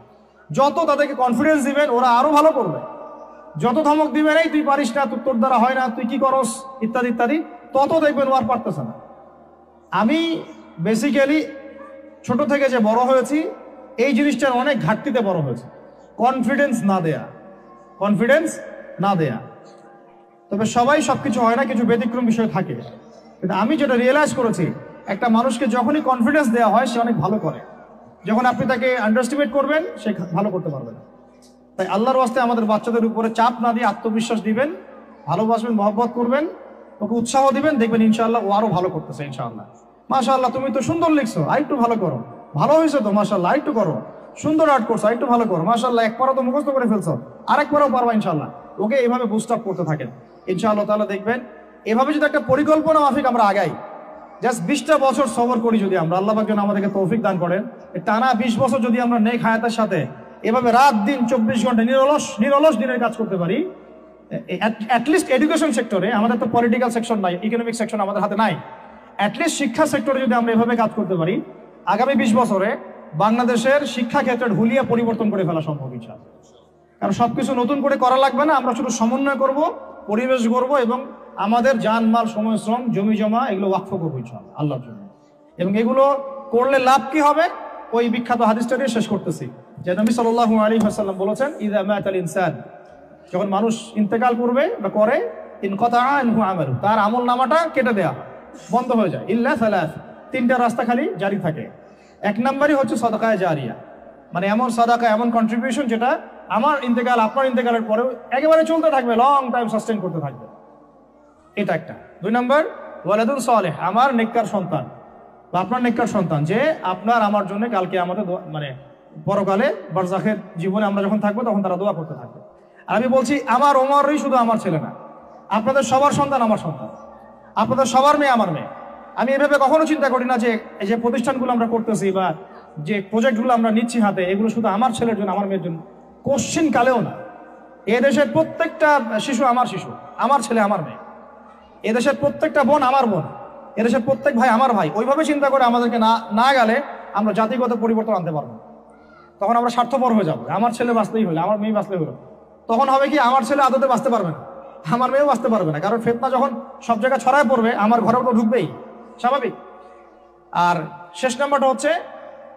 S2: যত তাদেরকে কনফিডেন্স দিবেন ওরা আরো ভালো করবে। যত ধমক দিবেন এই তুই পারিস না, তোর দ্বারা হয় না, তুই কি করস, ইত্যাদি ইত্যাদি, তত দেখবেন ও আর পারতেছে না। আমি বেসিক্যালি ছোট থেকে যে বড় হয়েছি এই জিনিসটার অনেক ঘাটতিতে বড় হয়েছে, কনফিডেন্স না দেয়া। তবে সবাই সবকিছু হয় না, কিছু ব্যতিক্রম বিষয় থাকে। কিন্তু আমি যেটা রিয়েলাইজ করেছি, একটা মানুষকে যখনই কনফিডেন্স দেওয়া হয় সে অনেক ভালো করে। যখন আপনি তাকে আন্ডারস্টিমেট করবেন, সে ভালো করতে পারবে না। তাই আল্লাহর ওয়াস্তে আমাদের বাচ্চাদের উপরে চাপ না দিয়ে আত্মবিশ্বাস দিবেন, ভালোবাসবেন, মহব্বত করবেন, ওকে উৎসাহ দিবেন, দেখবেন ইনশাআল্লাহ ও আরো ভালো করতেছে ইনশাআল্লাহ। মাশাআল্লাহ তুমি তো সুন্দর লিখছো, আরেকটু ভালো করো, ভালো হয়েছে তো মাশাআল্লাহ, আরেকটু করো, সুন্দর আর্ট করছো, আরেকটু ভালো করো, মাশাআল্লাহ একবারও তো মুখস্থ করে ফেলছো, আরেকবারও পারবা ইনশাআল্লাহ। ওকে এইভাবে বুস্ট আপ করতে থাকেন ইনশাআল্লাহ তাআলা। দেখবেন এভাবে যদি একটা পরিকল্পনা মাফিক আমরা আগাই, জাস্ট 20টা বছর সবর করি যদি আমরা, আল্লাহ পাক যেন আমাদেরকে তৌফিক দান করেন, টানা 20 বছর যদি আমরা নেক হায়াতের সাথে এভাবে রাত দিন 24 ঘন্টা নিরলস দিনের কাজ করতে পারি, অ্যাটলিস্ট এডুকেশন সেক্টরে, আমাদের তো পলিটিক্যাল সেকশন নাই, ইকোনমিক সেকশন আমাদের হাতে নাই, অ্যাটলিস্ট শিক্ষা সেক্টরে যদি আমরা এভাবে কাজ করতে পারি, আগামী 20 বছরে বাংলাদেশের শিক্ষা ক্ষেত্রের হুলিয়া পরিবর্তন করে ফেলা সম্ভব ইনশাআল্লাহ। কারণ সবকিছু নতুন করে করা লাগবে না, আমরা শুধু সমন্বয় করব, পরিবেশ গড়ব এবং আমাদের জানমাল, সময়, শ্রম, জমি জমা এগুলো ওয়াকফ করবো ইনশাআল্লাহ আল্লাহর জন্য। এবং এগুলো করলে লাভ কি হবে, ওই বিখ্যাত হাদিসটা দিয়ে শেষ করতেছি, যে নবী সাল্লাল্লাহু আলাইহি ওয়াসাল্লাম বলেছেন, ইযা মাতাল ইনসান, যখন মানুষ ইন্তেকাল করবে বা করে, ইনকাতা আনহু আমালু, তার আমল নামাটা কেটে দেয়া হয়, বন্ধ হয়ে যায়, ইল্লা সালাস, 3টা রাস্তা খালি জারি থাকে। 1 নম্বরই হচ্ছে সাদাকায়ে জারিয়া, মানে এমন সাদাকা, এমন কন্ট্রিবিউশন যেটা আমার ইন্তেকাল, আপনার ইন্তেকালের পরেও একেবারে চলতে থাকবে, লং টাইম সাস্টেইন করতে থাকবে, এটা একটা। 2 নম্বর ওয়ালাদুন সালেহ, আমার নেককার সন্তান বা আপনার নেককার সন্তান, যে আপনার আমার জন্য কালকে আমাদের মানে পরকালে বারজাখের জীবনে আমরা যখন থাকবো তখন তারা দোয়া করতে থাকবে। আর আমি বলছি আমার ওমরই শুধু আমার ছেলে না, আপনাদের সবার সন্তান আমার সন্তান, আপনাদের সবার মেয়ে আমার মেয়ে। আমি এভাবে কখনো চিন্তা করি না যে এই যে প্রতিষ্ঠানগুলো আমরা করতেছি বা যে প্রজেক্টগুলো আমরা নিচ্ছি হাতে, এগুলো শুধু আমার ছেলের জন্য, আমার মেয়ের জন্য, কোশ্চিন কালেও না। এদেশের প্রত্যেকটা শিশু আমার শিশু, আমার ছেলে আমার মেয়ে, এদেশের প্রত্যেকটা বোন আমার বোন, এদেশের প্রত্যেক ভাই আমার ভাই। ওইভাবে চিন্তা করে আমাদেরকে না গেলে আমরা জাতিগত পরিবর্তন আনতে পারবো। তখন আমরা স্বার্থপর হয়ে যাবো, আমার ছেলে বাঁচতেই হলো, আমার মেয়ে বাঁচতেই হলো। তখন হবে কি, আমার ছেলে আদতে বাঁচতে পারবে না, আমার মেয়েও বাঁচতে পারবে না, কারণ ফিতনা যখন সব জায়গায় ছড়ায় পড়বে, আমার ঘরেও তো ঢুকবেই, স্বাভাবিক। আর শেষ নাম্বারটা হচ্ছে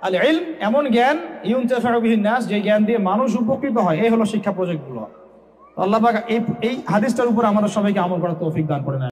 S2: আল ইলম, এমন জ্ঞান ইউনতাফিউ বিহিন নাস, যে জ্ঞান দিয়ে মানুষ উপকৃত হয়। এই হলো শিক্ষা প্রজেক্টগুলো। আল্লাহ পাক এই হাদিসটার উপর আমাদের সবাইকে আমল করার তৌফিক দান করেন।